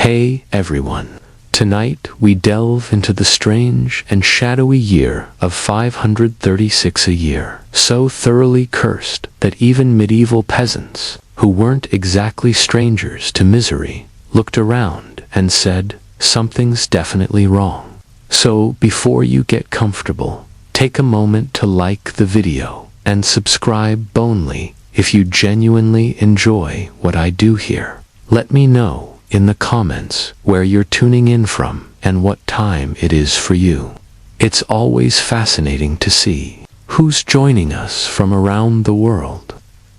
Hey everyone! Tonight we delve into the strange and shadowy year of 536 a year, so thoroughly cursed that even medieval peasants, who weren't exactly strangers to misery, looked around and said, something's definitely wrong. So before you get comfortable, take a moment to like the video and subscribe only if you genuinely enjoy what I do here. Let me know in the comments where you're tuning in from and what time it is for you. It's always fascinating to see who's joining us from around the world.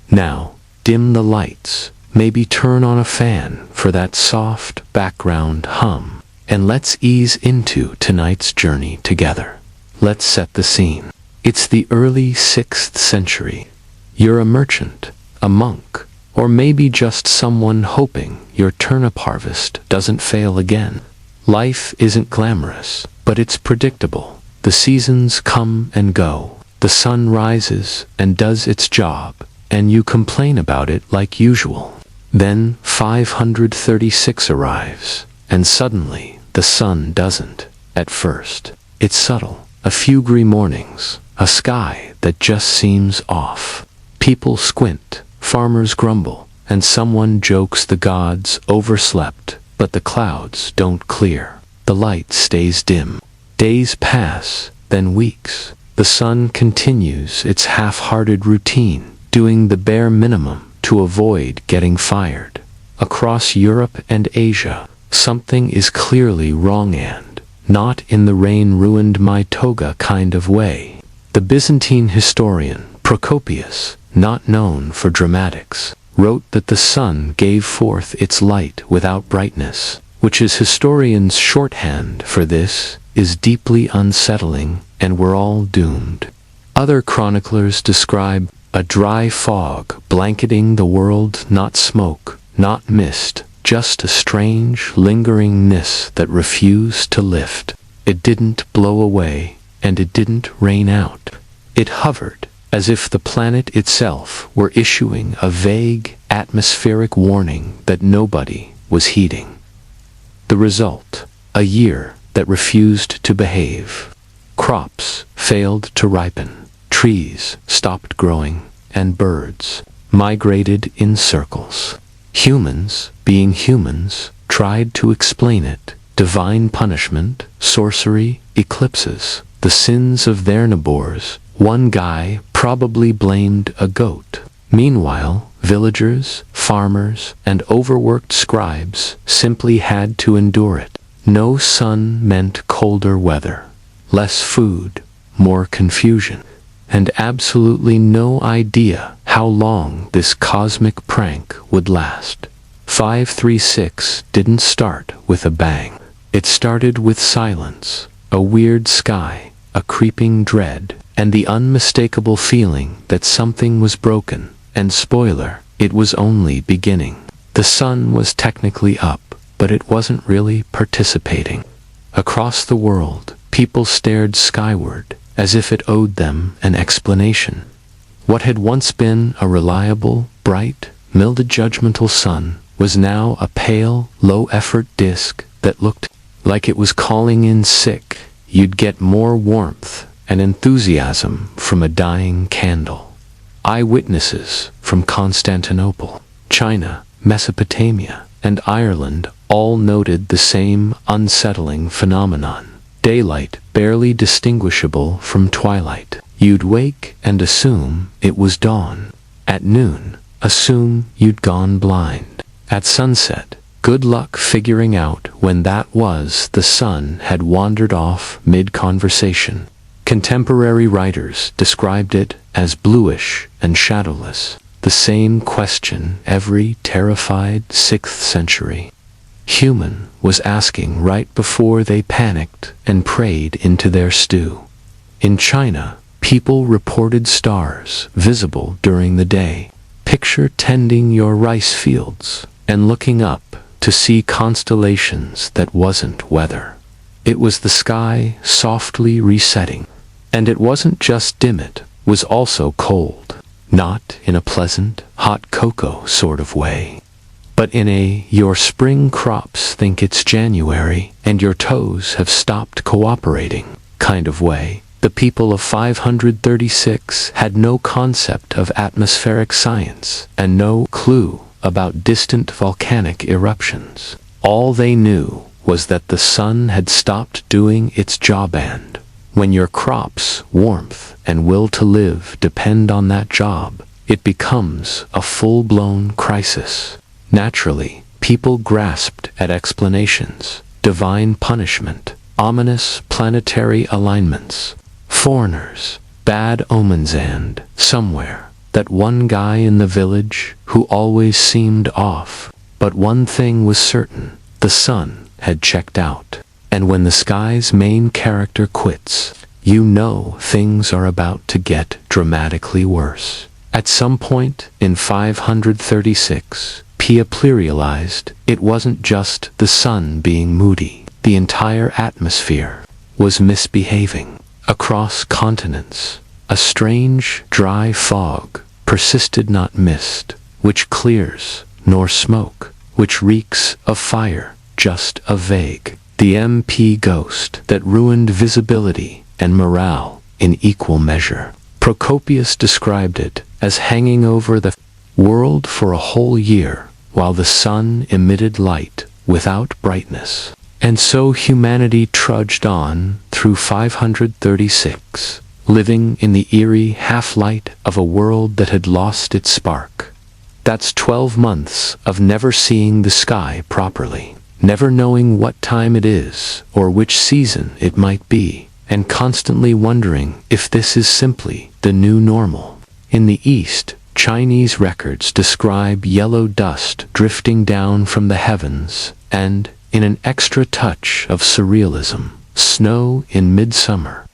Now, dim the lights, maybe turn on a fan for that soft background hum, and let's ease into tonight's journey together. Let's set the scene. It's the early 6th century. You're a merchant, a monk, or maybe just someone hoping your turnip harvest doesn't fail again. Life isn't glamorous, but it's predictable. The seasons come and go. The sun rises and does its job, and you complain about it like usual. Then 536 arrives, and suddenly the sun doesn't. At first, it's subtle. A few gray mornings, a sky that just seems off. People squint. Farmers grumble, and someone jokes the gods overslept, but the clouds don't clear. The light stays dim. Days pass, then weeks. The sun continues its half-hearted routine, doing the bare minimum to avoid getting fired. Across Europe and Asia, something is clearly wrong, and not in the rain ruined my toga kind of way. The Byzantine historian Procopius, not known for dramatics, wrote that the sun gave forth its light without brightness, which is historians' shorthand for this is deeply unsettling and we're all doomed. Other chroniclers describe a dry fog blanketing the world, not smoke, not mist, just a strange, lingeringness that refused to lift. It didn't blow away, and it didn't rain out. It hovered, as if the planet itself were issuing a vague, atmospheric warning that nobody was heeding. The result, a year that refused to behave. Crops failed to ripen, trees stopped growing, and birds migrated in circles. Humans, being humans, tried to explain it. Divine punishment, sorcery, eclipses, the sins of their neighbors. One guy probably blamed a goat. Meanwhile, villagers, farmers, and overworked scribes simply had to endure it. No sun meant colder weather, less food, more confusion, and absolutely no idea how long this cosmic prank would last. 536 didn't start with a bang. It started with silence, a weird sky, a creeping dread, and the unmistakable feeling that something was broken. And spoiler, it was only beginning. The sun was technically up, but it wasn't really participating. Across the world, people stared skyward, as if it owed them an explanation. What had once been a reliable, bright, mildred judgmental sun was now a pale, low-effort disk that looked like it was calling in sick. You'd get more warmth and enthusiasm from a dying candle. Eyewitnesses from Constantinople, China, Mesopotamia, and Ireland all noted the same unsettling phenomenon. Daylight barely distinguishable from twilight. You'd wake and assume it was dawn. At noon, assume you'd gone blind. At sunset, good luck figuring out when that was. The sun had wandered off mid-conversation. Contemporary writers described it as bluish and shadowless, the same question every terrified 6th century human was asking right before they panicked and prayed into their stew. In China, people reported stars visible during the day. Picture tending your rice fields and looking up to see constellations that wasn't weather. It was the sky softly resetting. And it wasn't just dim, it was also cold. Not in a pleasant, hot cocoa sort of way. But in your spring crops think it's January and your toes have stopped cooperating kind of way, the people of 536 had no concept of atmospheric science and no clue about distant volcanic eruptions. All they knew was that the sun had stopped doing its job, and when your crops' warmth and will to live depend on that job, it becomes a full-blown crisis. Naturally, people grasped at explanations, divine punishment, ominous planetary alignments, foreigners, bad omens, and, somewhere, that one guy in the village who always seemed off. But one thing was certain, the sun had checked out. And when the sky's main character quits, you know things are about to get dramatically worse. At some point in 536, Pietas realized it wasn't just the sun being moody. The entire atmosphere was misbehaving. Across continents, a strange, dry fog persisted, not mist, which clears, nor smoke, which reeks of fire, just a vague, the MP ghost that ruined visibility and morale in equal measure. Procopius described it as hanging over the world for a whole year, while the sun emitted light without brightness. And so humanity trudged on through 536, living in the eerie half-light of a world that had lost its spark. That's 12 months of never seeing the sky properly, never knowing what time it is or which season it might be, and constantly wondering if this is simply the new normal. In the East, Chinese records describe yellow dust drifting down from the heavens, and, in an extra touch of surrealism, snow in midsummer.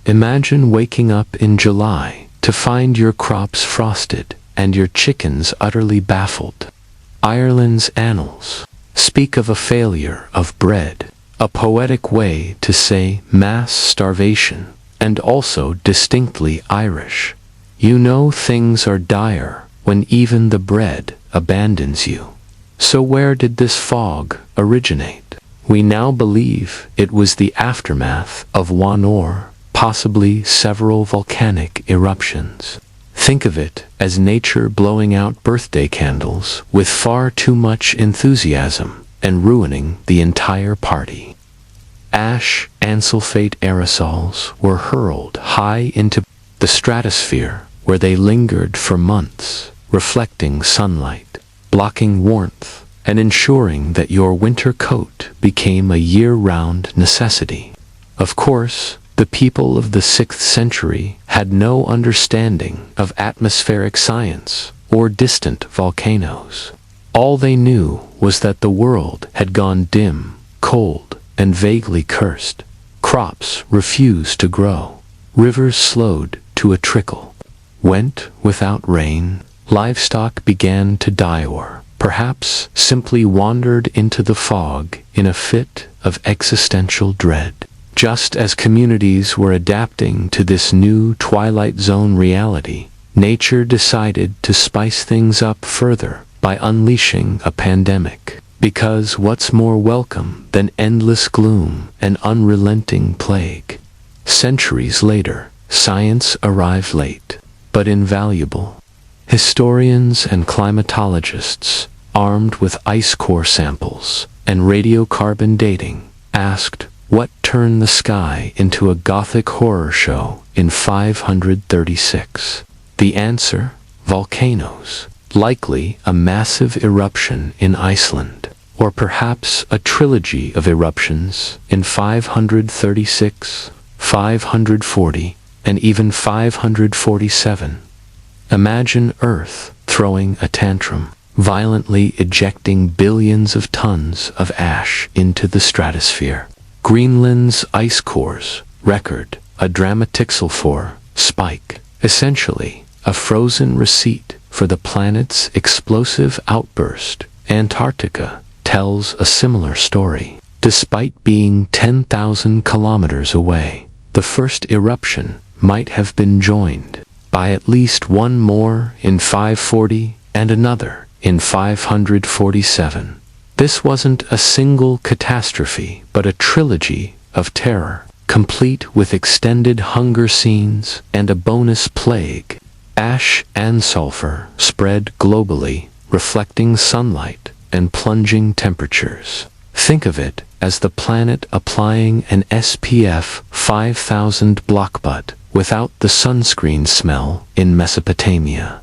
Imagine waking up in July to find your crops frosted and your chickens utterly baffled. Ireland's annals speak of a failure of bread, a poetic way to say mass starvation, and also distinctly Irish. You know things are dire when even the bread abandons you. So where did this fog originate? We now believe it was the aftermath of one or possibly several volcanic eruptions. Think of it as nature blowing out birthday candles with far too much enthusiasm and ruining the entire party. Ash and sulfate aerosols were hurled high into the stratosphere, where they lingered for months, reflecting sunlight, blocking warmth, and ensuring that your winter coat became a year-round necessity. Of course, the people of the 6th century had no understanding of atmospheric science or distant volcanoes. All they knew was that the world had gone dim, cold, and vaguely cursed. Crops refused to grow. Rivers slowed to a trickle, went without rain. Livestock began to die, or perhaps simply wandered into the fog in a fit of existential dread. Just as communities were adapting to this new Twilight Zone reality, nature decided to spice things up further by unleashing a pandemic. Because what's more welcome than endless gloom and unrelenting plague? Centuries later, science arrived late, but invaluable. Historians and climatologists, armed with ice core samples and radiocarbon dating, asked what turned the sky into a Gothic horror show in 536. The answer? Volcanoes. Likely a massive eruption in Iceland, or perhaps a trilogy of eruptions in 536, 540, and even 547. Imagine Earth throwing a tantrum, violently ejecting billions of tons of ash into the stratosphere. Greenland's ice cores record a dramatixel spike, essentially a frozen receipt for the planet's explosive outburst. Antarctica tells a similar story. Despite being 10,000 kilometers away, the first eruption might have been joined by at least one more in 540 and another in 547. This wasn't a single catastrophe, but a trilogy of terror, complete with extended hunger scenes and a bonus plague. Ash and sulfur spread globally, reflecting sunlight and plunging temperatures. Think of it as the planet applying an SPF 5000 blockbutt without the sunscreen smell in Mesopotamia.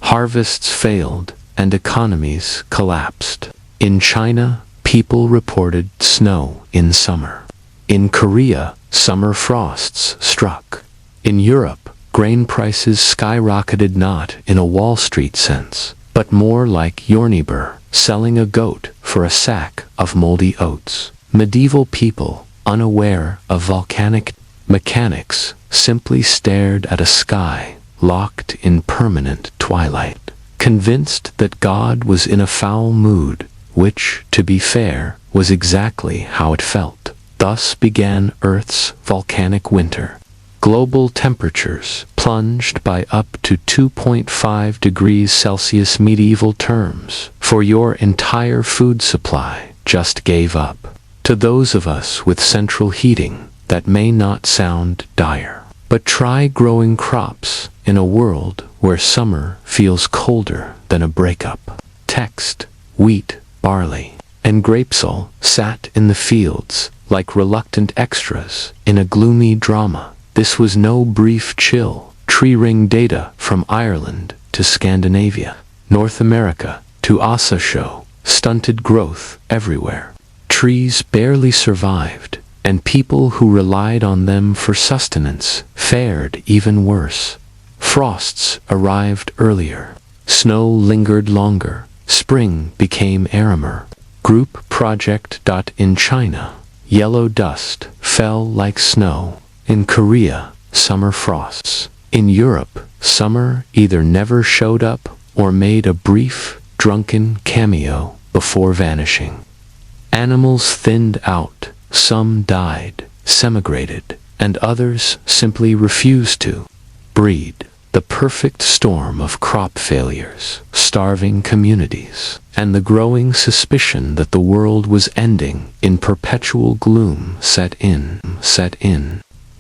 Harvests failed and economies collapsed. In China, people reported snow in summer. In Korea, summer frosts struck. In Europe, grain prices skyrocketed, not in a Wall Street sense, but more like Yornibur selling a goat for a sack of moldy oats. Medieval people, unaware of volcanic mechanics, simply stared at a sky locked in permanent twilight, convinced that God was in a foul mood, which, to be fair, was exactly how it felt. Thus began Earth's volcanic winter. Global temperatures plunged by up to 2.5 degrees Celsius. Medieval terms for your entire food supply just gave up. To those of us with central heating, that may not sound dire. But try growing crops in a world where summer feels colder than a breakup. Text, wheat, barley, and grapesol sat in the fields like reluctant extras in a gloomy drama. This was no brief chill. Tree ring data from Ireland to Scandinavia, North America to Asa show stunted growth everywhere. Trees barely survived, and people who relied on them for sustenance fared even worse. Frosts arrived earlier. Snow lingered longer. Spring became Arimer. Group project. In China, yellow dust fell like snow. In Korea, summer frosts. In Europe, summer either never showed up or made a brief, drunken cameo before vanishing. Animals thinned out, some died, semigrated, and others simply refused to breed. The perfect storm of crop failures, starving communities, and the growing suspicion that the world was ending in perpetual gloom set in.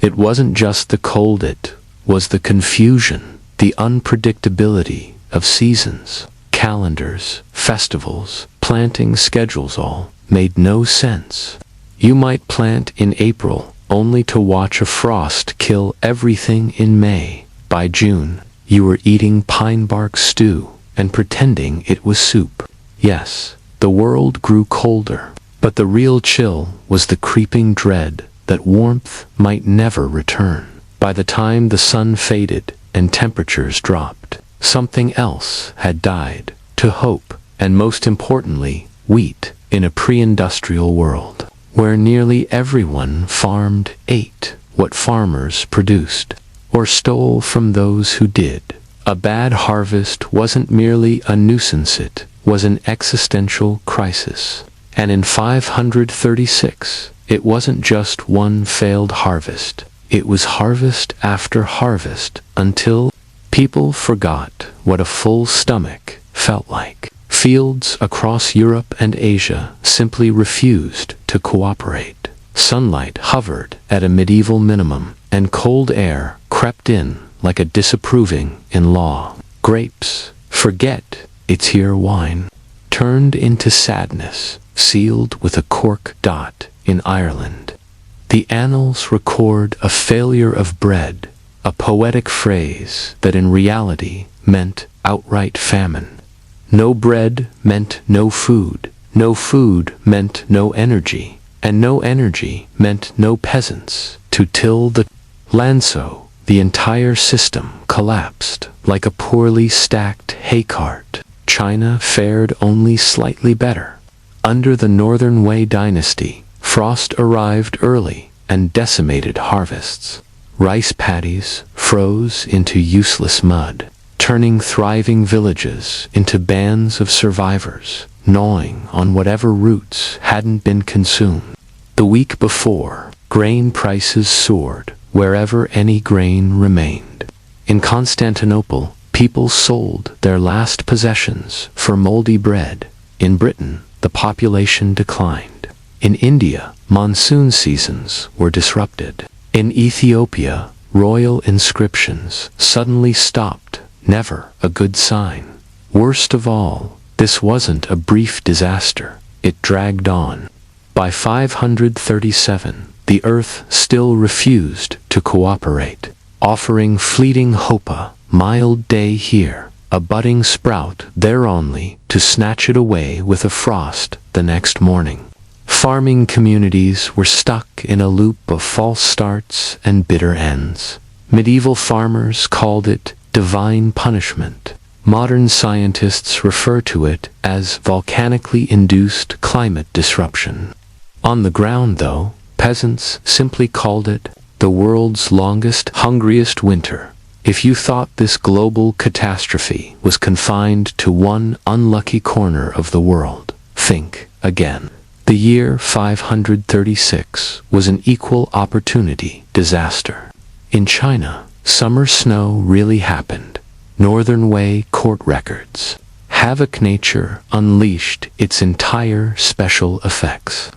It wasn't just the cold, it was the confusion, the unpredictability of seasons, calendars, festivals, planting schedules, all made no sense. You might plant in April only to watch a frost kill everything in May. By June, you were eating pine bark stew and pretending it was soup. Yes, the world grew colder, but the real chill was the creeping dread that warmth might never return. By the time the sun faded and temperatures dropped, something else had died. To hope, and most importantly, wheat, in a pre-industrial world, where nearly everyone farmed, ate what farmers produced, or stole from those who did. A bad harvest wasn't merely a nuisance, it was an existential crisis. And in 536, it wasn't just one failed harvest. It was harvest after harvest until people forgot what a full stomach felt like. Fields across Europe and Asia simply refused to cooperate. Sunlight hovered at a medieval minimum, and cold air crept in like a disapproving in-law. Grapes, forget it's here wine, turned into sadness, sealed with a cork dot in Ireland. The annals record a failure of bread, a poetic phrase that in reality meant outright famine. No bread meant no food meant no energy, and no energy meant no peasants to till the land. So the entire system collapsed like a poorly stacked hay cart. China fared only slightly better. Under the Northern Wei dynasty, frost arrived early and decimated harvests. Rice paddies froze into useless mud, turning thriving villages into bands of survivors, gnawing on whatever roots hadn't been consumed. The week before, grain prices soared wherever any grain remained. In Constantinople, People sold their last possessions for moldy bread. In Britain, the population declined. In India, monsoon seasons were disrupted. In Ethiopia, royal inscriptions suddenly stopped, never a good sign. Worst of all, this wasn't a brief disaster, it dragged on. By 537, the earth still refused to cooperate, offering fleeting hope, a mild day here, a budding sprout there only to snatch it away with a frost the next morning. Farming communities were stuck in a loop of false starts and bitter ends. Medieval farmers called it divine punishment. Modern scientists refer to it as volcanically induced climate disruption. On the ground, though, peasants simply called it the world's longest, hungriest winter. If you thought this global catastrophe was confined to one unlucky corner of the world, think again. The year 536 was an equal opportunity disaster. In China, summer snow really happened. Northern Wei court records. Havoc nature unleashed its entire special effects.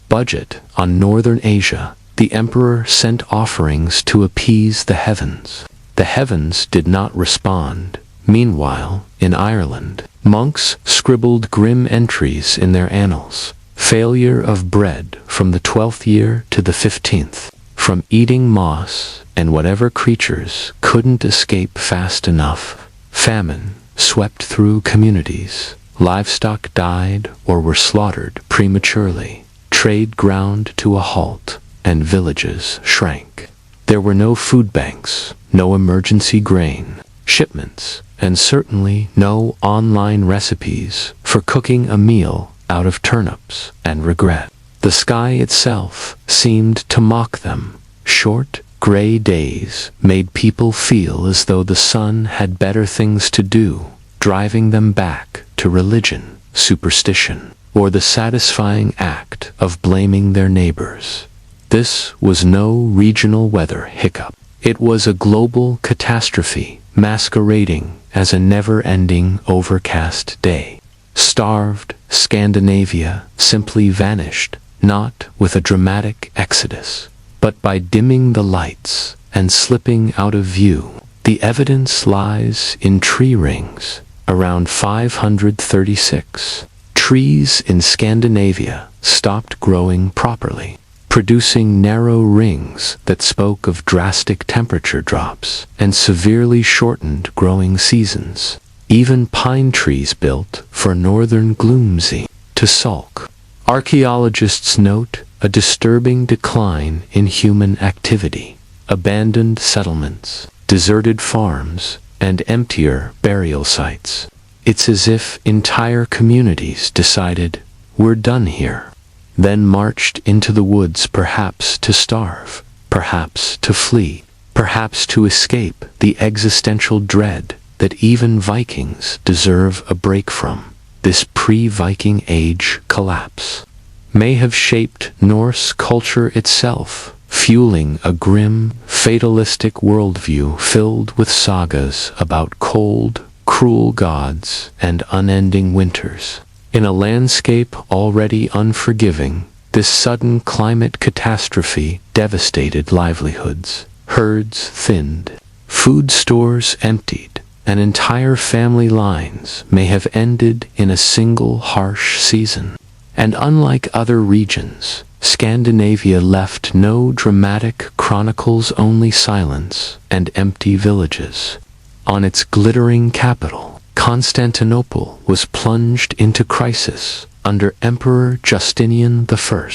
Budget on Northern Asia, the emperor sent offerings to appease the heavens. The heavens did not respond. Meanwhile, in Ireland, monks scribbled grim entries in their annals. Failure of bread from the 12th year to the 15th. From eating moss and whatever creatures couldn't escape fast enough. Famine swept through communities. Livestock died or were slaughtered prematurely. Trade ground to a halt, and villages shrank. There were no food banks, no emergency grain shipments, and certainly no online recipes for cooking a meal out of turnips and regret. The sky itself seemed to mock them. Short, gray days made people feel as though the sun had better things to do, driving them back to religion, superstition, or the satisfying act of blaming their neighbors. This was no regional weather hiccup. It was a global catastrophe masquerading as a never-ending overcast day. Starved Scandinavia simply vanished, not with a dramatic exodus, but by dimming the lights and slipping out of view. The evidence lies in tree rings. Around 536, trees in Scandinavia stopped growing properly, producing narrow rings that spoke of drastic temperature drops and severely shortened growing seasons. Even pine trees built for northern gloomsy to sulk. Archaeologists note a disturbing decline in human activity. Abandoned settlements, deserted farms, and emptier burial sites. It's as if entire communities decided, we're done here. Then marched into the woods, perhaps to starve, perhaps to flee, perhaps to escape the existential dread that even Vikings deserve a break from. This pre-Viking Age collapse may have shaped Norse culture itself, fueling a grim, fatalistic worldview filled with sagas about cold, cruel gods and unending winters. In a landscape already unforgiving, this sudden climate catastrophe devastated livelihoods. Herds thinned, food stores emptied, and entire family lines may have ended in a single harsh season. And unlike other regions, Scandinavia left no dramatic chronicles, only silence and empty villages. On its glittering capital, Constantinople was plunged into crisis under Emperor Justinian I,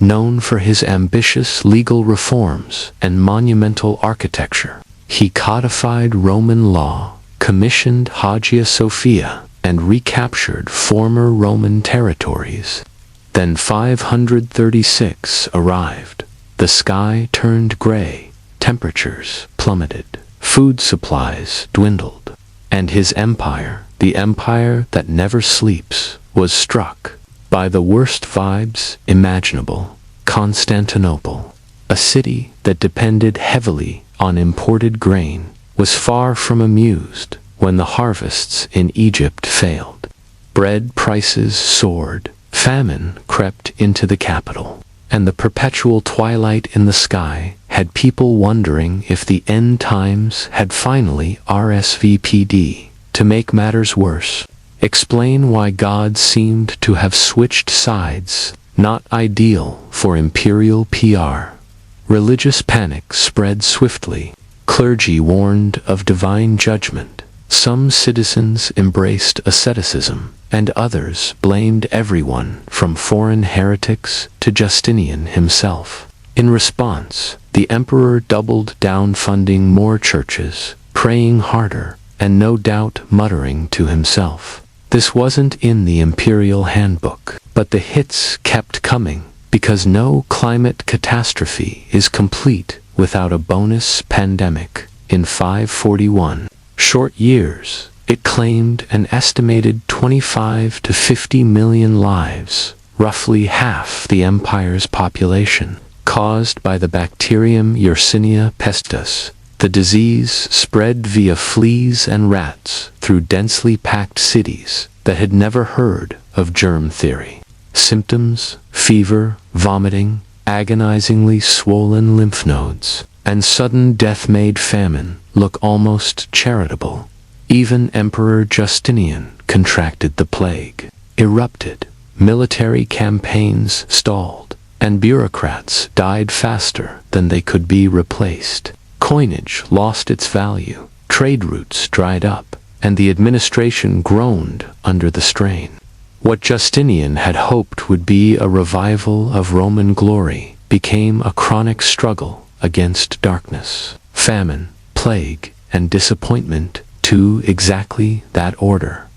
known for his ambitious legal reforms and monumental architecture. He codified Roman law, commissioned Hagia Sophia, and recaptured former Roman territories. Then 536 arrived. The sky turned gray, temperatures plummeted, food supplies dwindled, and his empire, the empire that never sleeps, was struck by the worst vibes imaginable. Constantinople, a city that depended heavily on imported grain, was far from amused when the harvests in Egypt failed. Bread prices soared, famine crept into the capital, and the perpetual twilight in the sky had people wondering if the end times had finally RSVP'd. To make matters worse, explain why God seemed to have switched sides, not ideal for imperial PR. Religious panic spread swiftly. Clergy warned of divine judgment. Some citizens embraced asceticism, and others blamed everyone from foreign heretics to Justinian himself. In response, the emperor doubled down, funding more churches, praying harder, and no doubt muttering to himself. This wasn't in the imperial handbook, but the hits kept coming, because no climate catastrophe is complete without a bonus pandemic. In 541 short years, it claimed an estimated 25 to 50 million lives, roughly half the empire's population, caused by the bacterium Yersinia pestis. The disease spread via fleas and rats through densely packed cities that had never heard of germ theory. Symptoms: fever, vomiting, agonizingly swollen lymph nodes, and sudden death made famine look almost charitable. Even Emperor Justinian contracted the plague. Erupted, military campaigns stalled, and bureaucrats died faster than they could be replaced. Coinage lost its value, trade routes dried up, and the administration groaned under the strain. What Justinian had hoped would be a revival of Roman glory became a chronic struggle against darkness, famine, plague, and disappointment, to exactly that order.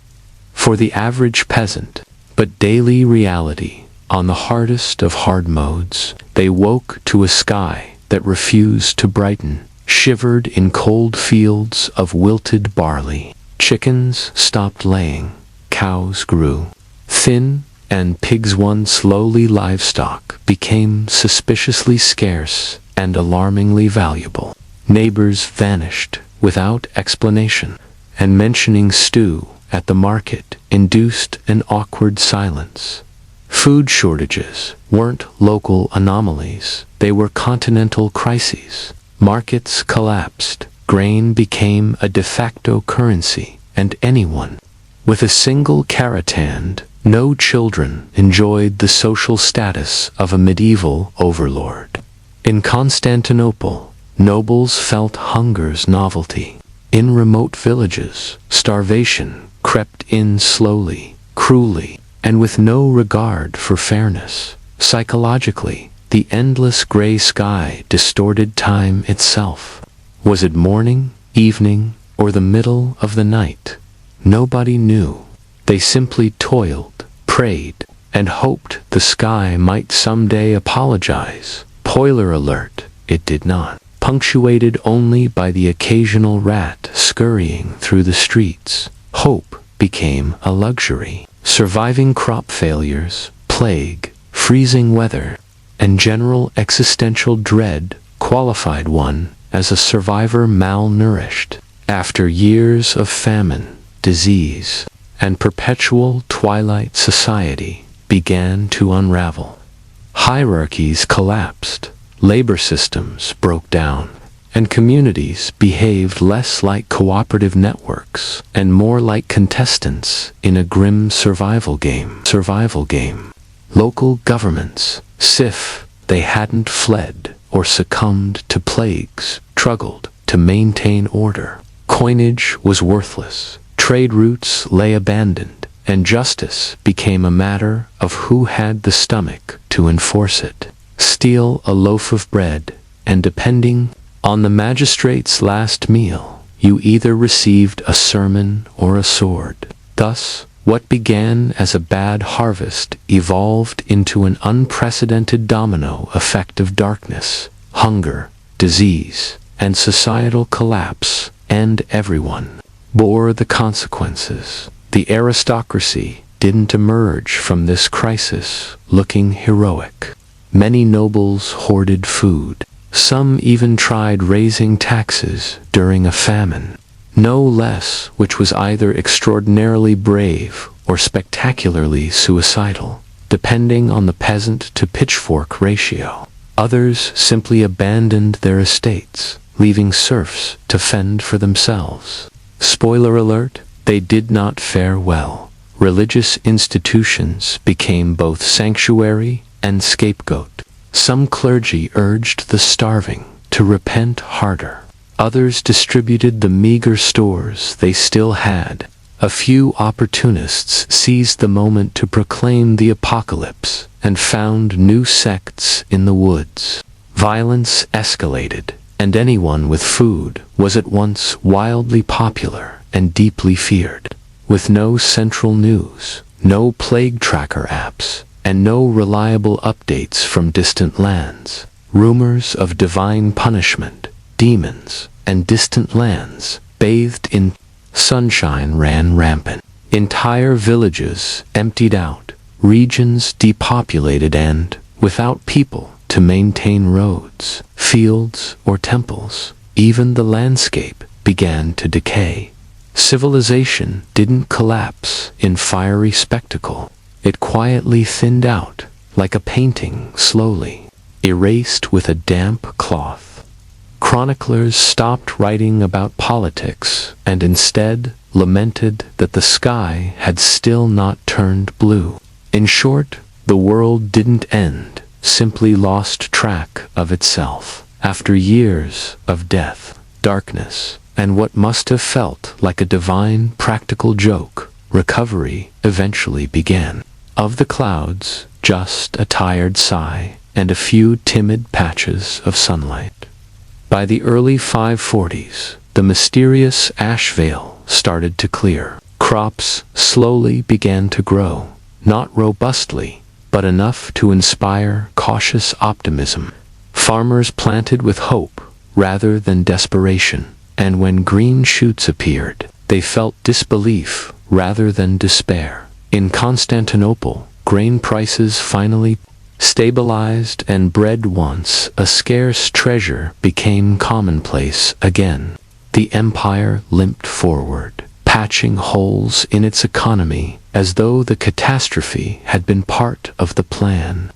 For the average peasant, but daily reality, on the hardest of hard modes, they woke to a sky that refused to brighten, shivered in cold fields of wilted barley. Chickens stopped laying, cows grew thin, and pigs, once lowly livestock, became suspiciously scarce and alarmingly valuable. Neighbors vanished without explanation, and mentioning stew at the market induced an awkward silence. Food shortages weren't local anomalies, they were continental crises. Markets collapsed, grain became a de facto currency, and anyone with a single caratand, no children, enjoyed the social status of a medieval overlord. In Constantinople, nobles felt hunger's novelty. In remote villages, starvation crept in slowly, cruelly, and with no regard for fairness. Psychologically, the endless gray sky distorted time itself. Was it morning, evening, or the middle of the night? Nobody knew. They simply toiled, prayed, and hoped the sky might someday apologize. Spoiler alert, it did not. Punctuated only by the occasional rat scurrying through the streets, hope became a luxury. Surviving crop failures, plague, freezing weather, and general existential dread qualified one as a survivor malnourished. After years of famine, disease, and perpetual twilight, society began to unravel. Hierarchies collapsed, labor systems broke down, and communities behaved less like cooperative networks and more like contestants in a grim survival game. Local governments, if they hadn't fled or succumbed to plagues, struggled to maintain order. Coinage was worthless, trade routes lay abandoned, and justice became a matter of who had the stomach to enforce it. Steal a loaf of bread, and depending on the magistrate's last meal, you either received a sermon or a sword. Thus, what began as a bad harvest evolved into an unprecedented domino effect of darkness, hunger, disease, and societal collapse, and everyone bore the consequences. The aristocracy didn't emerge from this crisis looking heroic. Many nobles hoarded food. Some even tried raising taxes during a famine. no less, which was either extraordinarily brave or spectacularly suicidal, depending on the peasant to pitchfork ratio. Others simply abandoned their estates, leaving serfs to fend for themselves. Spoiler alert, they did not fare well. Religious institutions became both sanctuary and scapegoat. Some clergy urged the starving to repent harder. Others distributed the meager stores they still had. A few opportunists seized the moment to proclaim the apocalypse and found new sects in the woods. Violence escalated, and anyone with food was at once wildly popular and deeply feared. With no central news, no plague tracker apps, and no reliable updates from distant lands, rumors of divine punishment, demons, and distant lands, bathed in sunshine, ran rampant. Entire villages emptied out, regions depopulated, and, without people to maintain roads, fields, or temples, even the landscape began to decay. Civilization didn't collapse in fiery spectacle. It quietly thinned out, like a painting slowly erased with a damp cloth. Chroniclers stopped writing about politics and instead lamented that the sky had still not turned blue. In short, the world didn't end, simply lost track of itself. After years of death, darkness, and what must have felt like a divine practical joke, recovery eventually began. Of the clouds, just a tired sigh and a few timid patches of sunlight. By the early 540s, the mysterious ash veil started to clear. Crops slowly began to grow, not robustly, but enough to inspire cautious optimism. Farmers planted with hope rather than desperation, and when green shoots appeared, they felt disbelief rather than despair. In Constantinople, grain prices finally stabilized, and bread, once a scarce treasure, became commonplace again. The empire limped forward, patching holes in its economy as though the catastrophe had been part of the plan.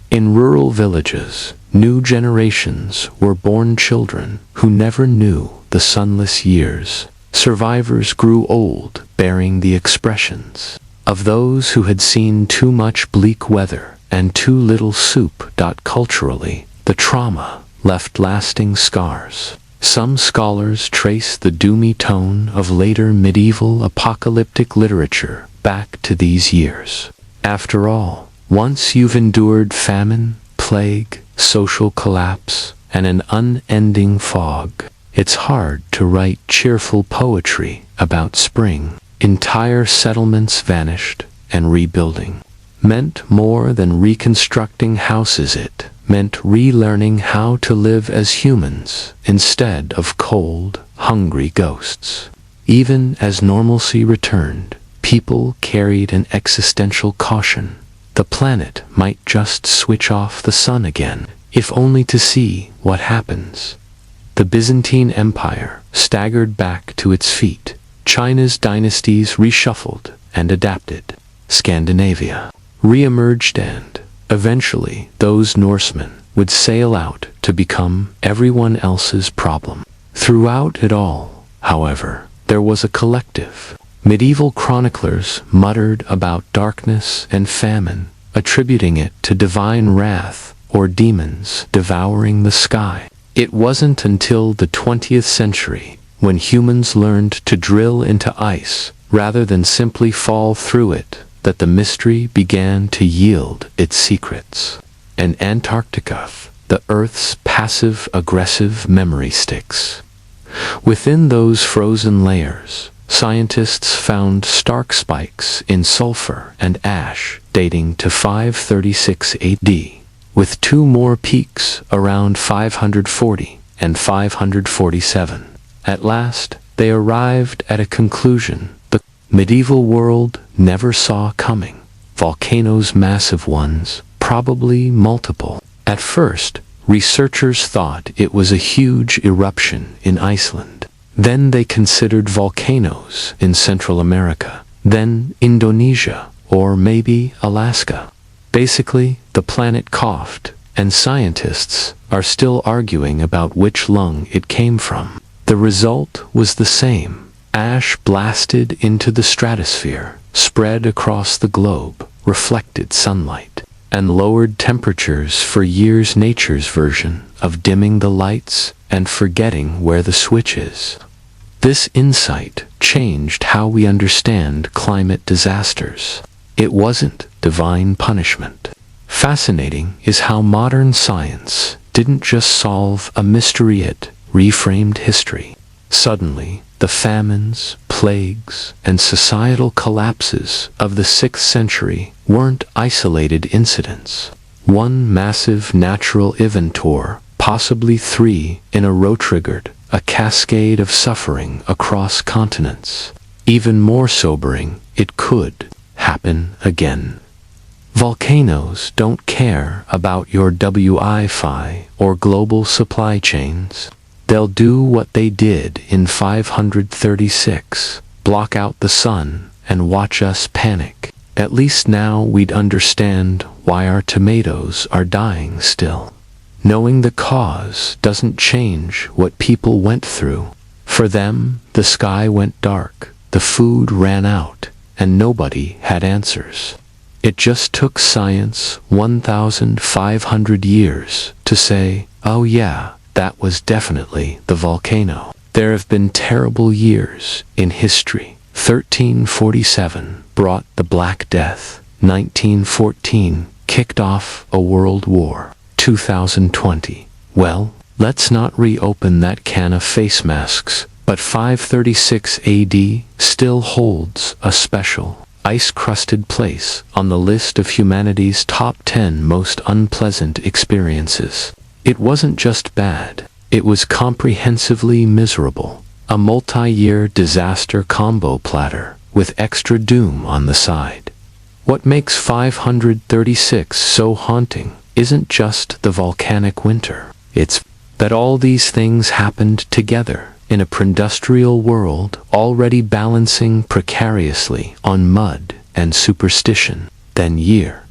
In rural villages, new generations were born, children who never knew the sunless years. Survivors grew old, bearing the expressions of those who had seen too much bleak weather and too little soup. Culturally, the trauma left lasting scars. Some scholars trace the doomy tone of later medieval apocalyptic literature back to these years. After all, once you've endured famine, plague, social collapse, and an unending fog, it's hard to write cheerful poetry about spring. Entire settlements vanished, and rebuilding meant more than reconstructing houses. It meant relearning how to live as humans instead of cold, hungry ghosts. Even as normalcy returned, people carried an existential caution. The planet might just switch off the sun again, if only to see what happens. The Byzantine Empire staggered back to its feet. China's dynasties reshuffled and adapted. Scandinavia re-emerged, and eventually those Norsemen would sail out to become everyone else's problem. Throughout it all, however, there was a collective. Medieval chroniclers muttered about darkness and famine, attributing it to divine wrath or demons devouring the sky. It wasn't until the 20th century, when humans learned to drill into ice rather than simply fall through it, that the mystery began to yield its secrets. And Antarctica, the Earth's passive-aggressive memory sticks. Within those frozen layers, scientists found stark spikes in sulfur and ash dating to 536 AD, with two more peaks around 540 and 547. At last, they arrived at a conclusion the medieval world never saw coming. Volcanoes, massive ones, probably multiple. At first, researchers thought it was a huge eruption in Iceland. Then they considered volcanoes in Central America, then Indonesia, or maybe Alaska. Basically, the planet coughed, and scientists are still arguing about which lung it came from. The result was the same. Ash blasted into the stratosphere, spread across the globe, reflected sunlight, and lowered temperatures for years. Nature's version of dimming the lights and forgetting where the switch is. This insight changed how we understand climate disasters. It wasn't divine punishment. Fascinating is how modern science didn't just solve a mystery, it reframed history. Suddenly, the famines, plagues, and societal collapses of the 6th century weren't isolated incidents. One massive natural event, or possibly 3 in a row, triggered a cascade of suffering across continents. Even more sobering, it could happen again. Volcanoes don't care about your Wi-Fi or global supply chains. They'll do what they did in 536, block out the sun and watch us panic. At least now we'd understand why our tomatoes are dying still. Knowing the cause doesn't change what people went through. For them, the sky went dark, the food ran out, and nobody had answers. It just took science 1,500 years to say, oh yeah, that was definitely the volcano. There have been terrible years in history. 1347 brought the Black Death. 1914 kicked off a world war. 2020. Well, let's not reopen that can of face masks, but 536 AD still holds a special, ice-crusted place on the list of humanity's top 10 most unpleasant experiences. It wasn't just bad, it was comprehensively miserable. A multi-year disaster combo platter with extra doom on the side. What makes 536 so haunting isn't just the volcanic winter. It's that all these things happened together in a pre-industrial world already balancing precariously on mud and superstition. Then year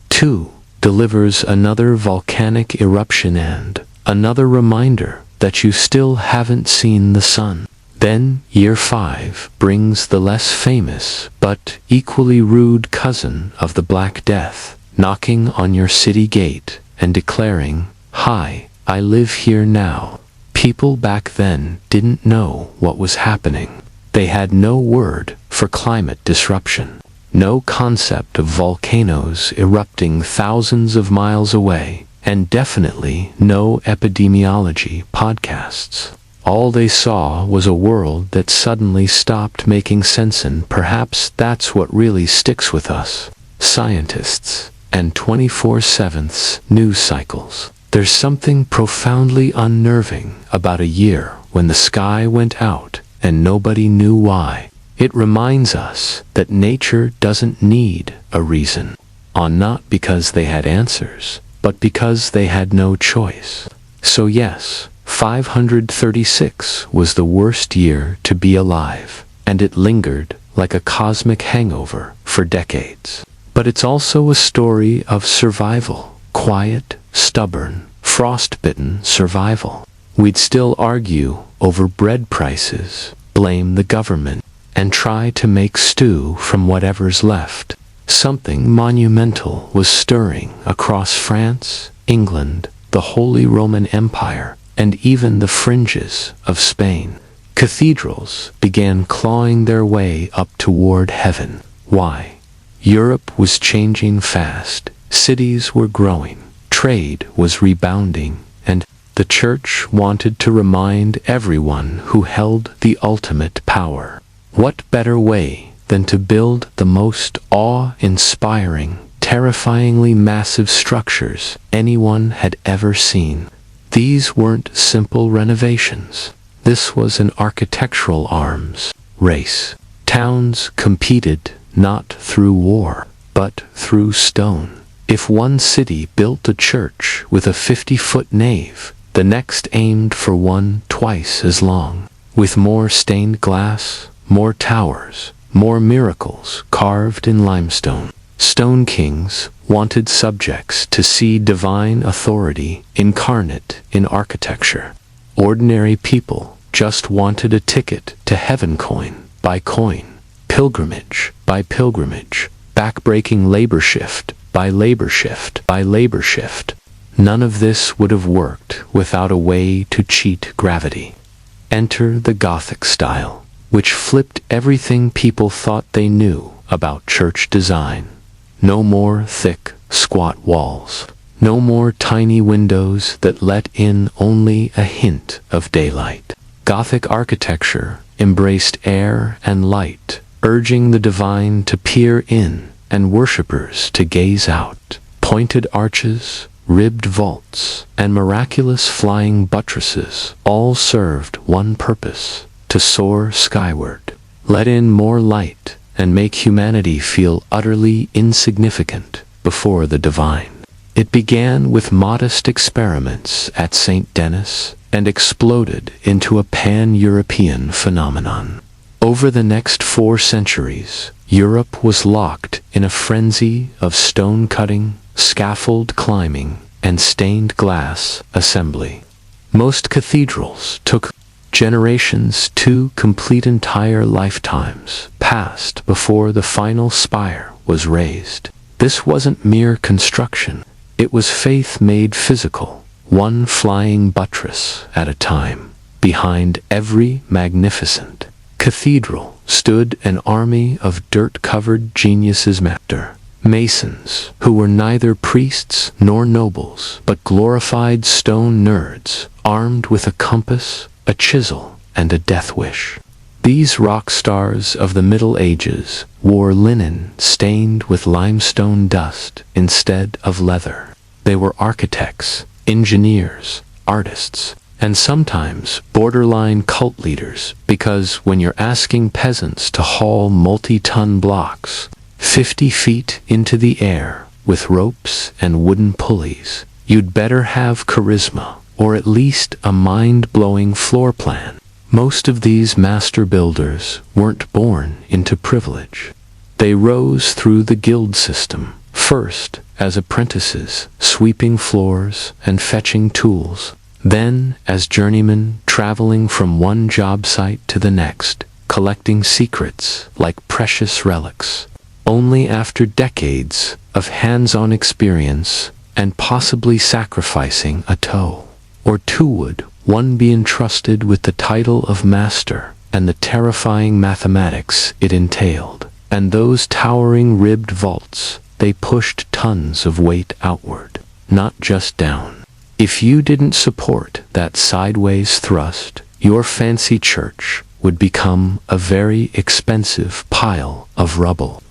2 delivers another volcanic eruption and another reminder that you still haven't seen the sun. Then year 5 brings the less famous but equally rude cousin of the Black Death, knocking on your city gate and declaring, "Hi, I live here now." People back then didn't know what was happening. They had no word for climate disruption, no concept of volcanoes erupting thousands of miles away, and definitely no epidemiology podcasts. All they saw was a world that suddenly stopped making sense, and perhaps that's what really sticks with us, scientists, and 24/7 news cycles. There's something profoundly unnerving about a year when the sky went out and nobody knew why. It reminds us that nature doesn't need a reason, not because they had answers, but because they had no choice. So yes, 536 was the worst year to be alive, and it lingered like a cosmic hangover for decades. But it's also a story of survival, quiet, stubborn, frostbitten survival. We'd still argue over bread prices, blame the government, and try to make stew from whatever's left. Something monumental was stirring across France, England, the Holy Roman Empire, and even the fringes of Spain. Cathedrals began clawing their way up toward heaven. Why? Europe was changing fast, cities were growing, trade was rebounding, and the church wanted to remind everyone who held the ultimate power. What better way than to build the most awe-inspiring, terrifyingly massive structures anyone had ever seen? These weren't simple renovations. This was an architectural arms race. Towns competed not through war, but through stone. If one city built a church with a 50-foot nave, the next aimed for one twice as long. with more stained glass, more towers, more miracles carved in limestone. Stone kings wanted subjects to see divine authority incarnate in architecture. Ordinary people just wanted a ticket to heaven coin by coin, pilgrimage by pilgrimage, backbreaking labor shift by labor shift by labor shift. None of this would have worked without a way to cheat gravity. Enter the Gothic style, which flipped everything people thought they knew about church design. No more thick, squat walls. No more tiny windows that let in only a hint of daylight. Gothic architecture embraced air and light, urging the divine to peer in and worshippers to gaze out. Pointed arches, ribbed vaults, and miraculous flying buttresses all served one purpose: to soar skyward, let in more light, and make humanity feel utterly insignificant before the divine. It began with modest experiments at St. Denis and exploded into a pan-European phenomenon. Over the next 4 centuries, Europe was locked in a frenzy of stone cutting, scaffold climbing, and stained glass assembly. Most cathedrals took generations to complete. Entire lifetimes passed before the final spire was raised. This wasn't mere construction. It was faith made physical, one flying buttress at a time. Behind every magnificent cathedral stood an army of dirt-covered geniuses, masons, who were neither priests nor nobles, but glorified stone nerds, armed with a compass, a chisel, and a death wish. These rock stars of the Middle Ages wore linen stained with limestone dust instead of leather. They were architects, engineers, artists, and sometimes borderline cult leaders, because when you're asking peasants to haul multi-ton blocks 50 feet into the air with ropes and wooden pulleys, you'd better have charisma, or at least a mind-blowing floor plan. Most of these master builders weren't born into privilege. They rose through the guild system, first as apprentices, sweeping floors and fetching tools, then as journeymen traveling from one job site to the next, collecting secrets like precious relics. Only after decades of hands-on experience and possibly sacrificing a toe or two would one be entrusted with the title of master and the terrifying mathematics it entailed. And those towering ribbed vaults, they pushed tons of weight outward, not just down. If you didn't support that sideways thrust, your fancy church would become a very expensive pile of rubble.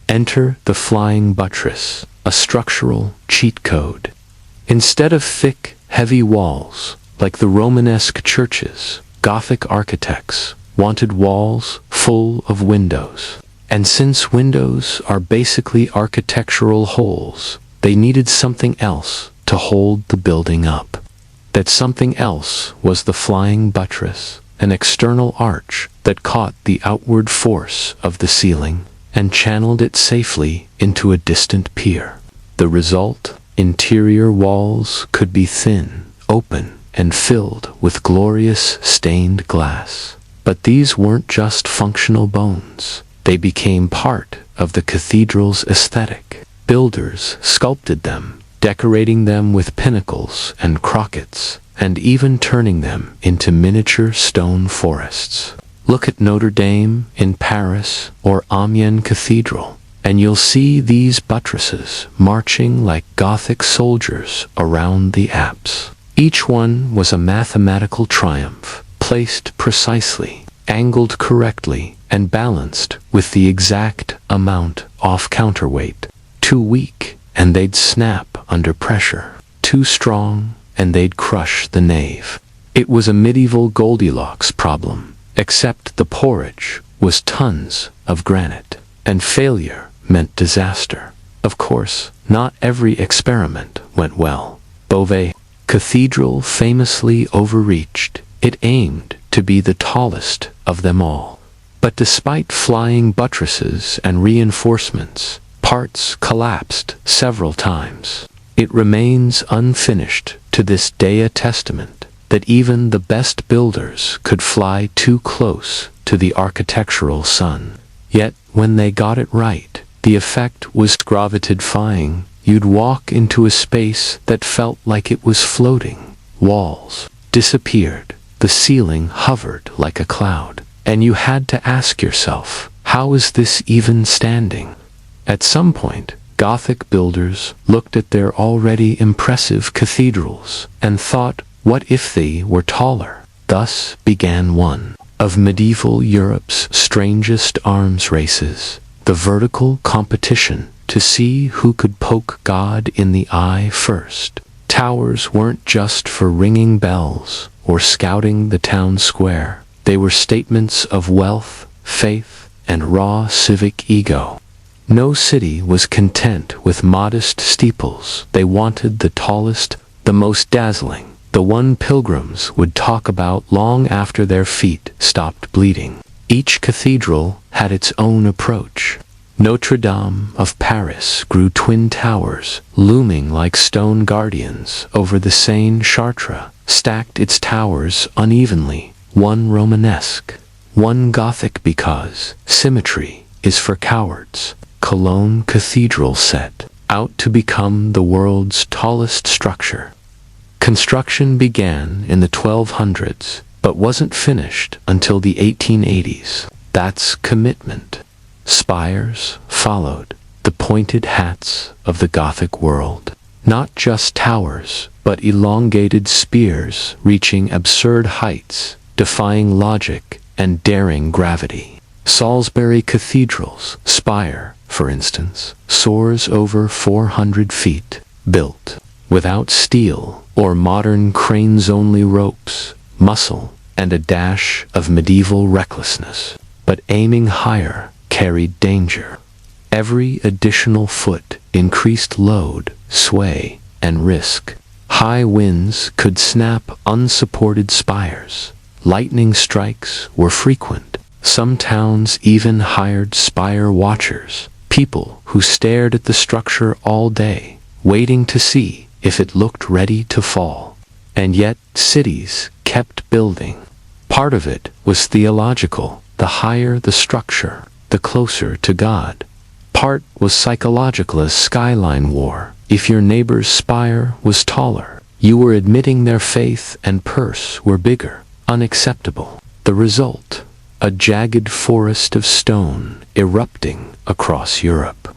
Enter the flying buttress, a structural cheat code. Instead of thick, heavy walls, like the Romanesque churches, Gothic architects wanted walls full of windows. And since windows are basically architectural holes, they needed something else to hold the building up. That something else was the flying buttress, an external arch that caught the outward force of the ceiling and channeled it safely into a distant pier. The result? Interior walls could be thin, open, and filled with glorious stained glass. But these weren't just functional bones. They became part of the cathedral's aesthetic. Builders sculpted them, decorating them with pinnacles and crockets, and even turning them into miniature stone forests. Look at Notre Dame in Paris or Amiens Cathedral, and you'll see these buttresses marching like Gothic soldiers around the apse. Each one was a mathematical triumph, placed precisely, angled correctly, and balanced with the exact amount of counterweight. Too weak, and they'd snap under pressure. Too strong, and they'd crush the nave. It was a medieval Goldilocks problem, except the porridge was tons of granite, and failure meant disaster. Of course, not every experiment went well. Beauvais Cathedral famously overreached. It aimed to be the tallest of them all. But despite flying buttresses and reinforcements, parts collapsed several times. It remains unfinished to this day, a testament that even the best builders could fly too close to the architectural sun. Yet, when they got it right, the effect was gravity-defying. You'd walk into a space that felt like it was floating. Walls disappeared, the ceiling hovered like a cloud, and you had to ask yourself, how is this even standing? At some point, Gothic builders looked at their already impressive cathedrals and thought, what if they were taller? Thus began one of medieval Europe's strangest arms races, the vertical competition to see who could poke God in the eye first. Towers weren't just for ringing bells or scouting the town square. They were statements of wealth, faith, and raw civic ego. No city was content with modest steeples. They wanted the tallest, the most dazzling, the one pilgrims would talk about long after their feet stopped bleeding. Each cathedral had its own approach. Notre Dame of Paris grew twin towers, looming like stone guardians over the Seine. Chartres stacked its towers unevenly, one Romanesque, one Gothic, because symmetry is for cowards. Cologne Cathedral set out to become the world's tallest structure. Construction began in the 1200s, but wasn't finished until the 1880s. That's commitment. Spires followed, the pointed hats of the Gothic world. Not just towers, but elongated spears reaching absurd heights, defying logic and daring gravity. Salisbury Cathedral's spire, for instance, soars over 400 feet, built without steel or modern cranes, only ropes, muscle, and a dash of medieval recklessness. But aiming higher carried danger. Every additional foot increased load, sway, and risk. High winds could snap unsupported spires. Lightning strikes were frequent. Some towns even hired spire watchers, people who stared at the structure all day, waiting to see if it looked ready to fall. And yet, cities kept building. Part of it was theological. The higher the structure, the closer to God. Part was psychological, as skyline war. If your neighbor's spire was taller, you were admitting their faith and purse were bigger. Unacceptable. The result? A jagged forest of stone erupting across Europe.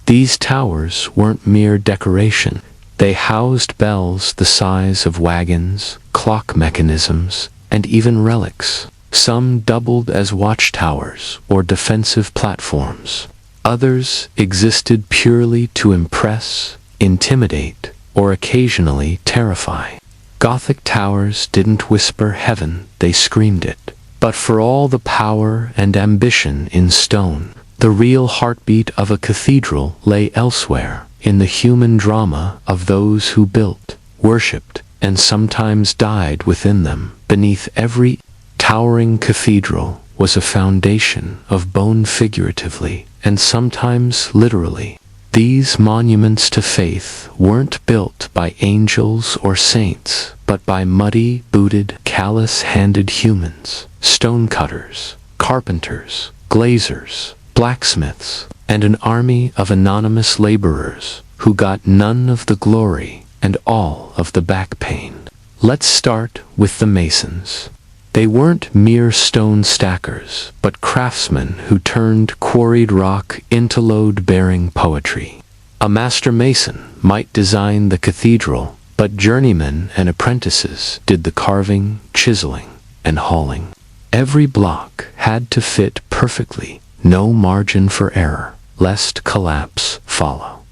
These towers weren't mere decoration. They housed bells the size of wagons, clock mechanisms, and even relics. Some doubled as watchtowers or defensive platforms. Others existed purely to impress, intimidate, or occasionally terrify. Gothic towers didn't whisper heaven, they screamed it. But for all the power and ambition in stone, the real heartbeat of a cathedral lay elsewhere, in the human drama of those who built, worshipped, and sometimes died within them. Beneath every towering cathedral was a foundation of bone, figuratively and sometimes literally. These monuments to faith weren't built by angels or saints, but by muddy-booted, callous-handed humans, stonecutters, carpenters, glazers, blacksmiths, and an army of anonymous laborers who got none of the glory and all of the back pain. Let's start with the masons. They weren't mere stone stackers, but craftsmen who turned quarried rock into load-bearing poetry. A master mason might design the cathedral, but journeymen and apprentices did the carving, chiseling, and hauling. Every block had to fit perfectly, no margin for error, lest collapse follow.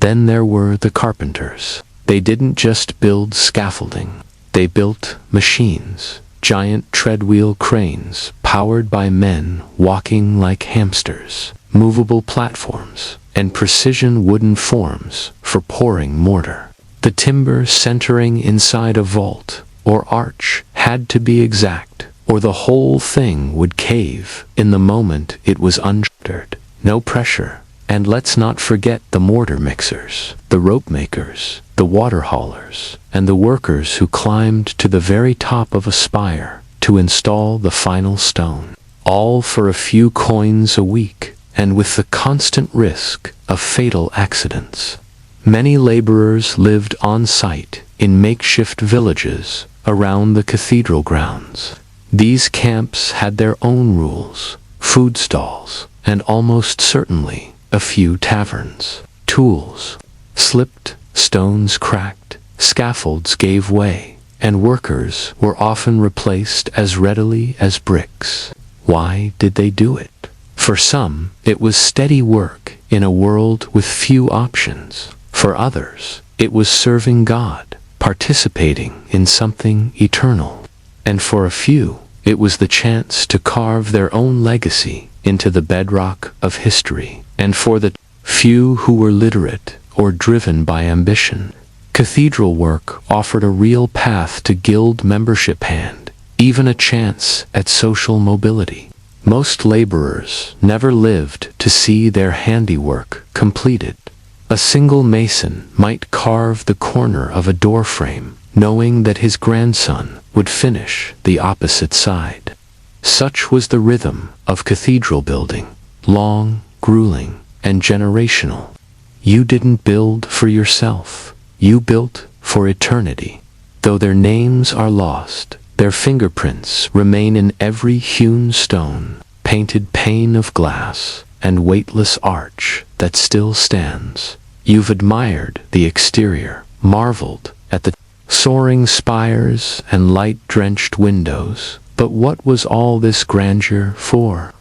Then there were the carpenters. They didn't just build scaffolding, they built machines. Giant treadwheel cranes, powered by men walking like hamsters, movable platforms, and precision wooden forms for pouring mortar. The timber centering inside a vault or arch had to be exact, or the whole thing would cave in the moment it was unshattered. No pressure. And let's not forget the mortar mixers, the rope makers, the water haulers, and the workers who climbed to the very top of a spire to install the final stone. All for a few coins a week, and with the constant risk of fatal accidents. Many laborers lived on site in makeshift villages around the cathedral grounds. These camps had their own rules, food stalls, and almost certainly a few taverns. Tools slipped, stones cracked, scaffolds gave way, and workers were often replaced as readily as bricks. Why did they do it? For some, it was steady work in a world with few options. For others, it was serving God, participating in something eternal. And for a few, it was the chance to carve their own legacy into the bedrock of history. And for the few who were literate or driven by ambition, cathedral work offered a real path to guild membership and even a chance at social mobility. Most laborers never lived to see their handiwork completed. A single mason might carve the corner of a doorframe, knowing that his grandson would finish the opposite side. Such was the rhythm of cathedral building, long, grueling, and generational. You didn't build for yourself, you built for eternity. Though their names are lost, their fingerprints remain in every hewn stone, painted pane of glass, and weightless arch that still stands. You've admired the exterior, marveled at the soaring spires and light-drenched windows, but what was all this grandeur for?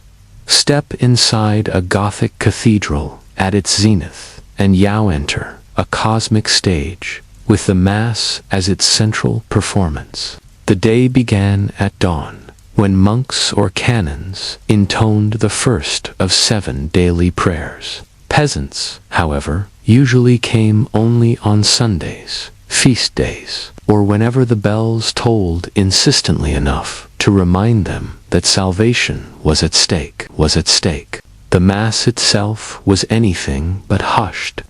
Step inside a Gothic cathedral at its zenith, and you enter a cosmic stage, with the Mass as its central performance. The day began at dawn, when monks or canons intoned the first of 7 daily prayers. Peasants, however, usually came only on Sundays, feast days, or whenever the bells tolled insistently enough to remind them that salvation was at stake. The Mass itself was anything but hushed.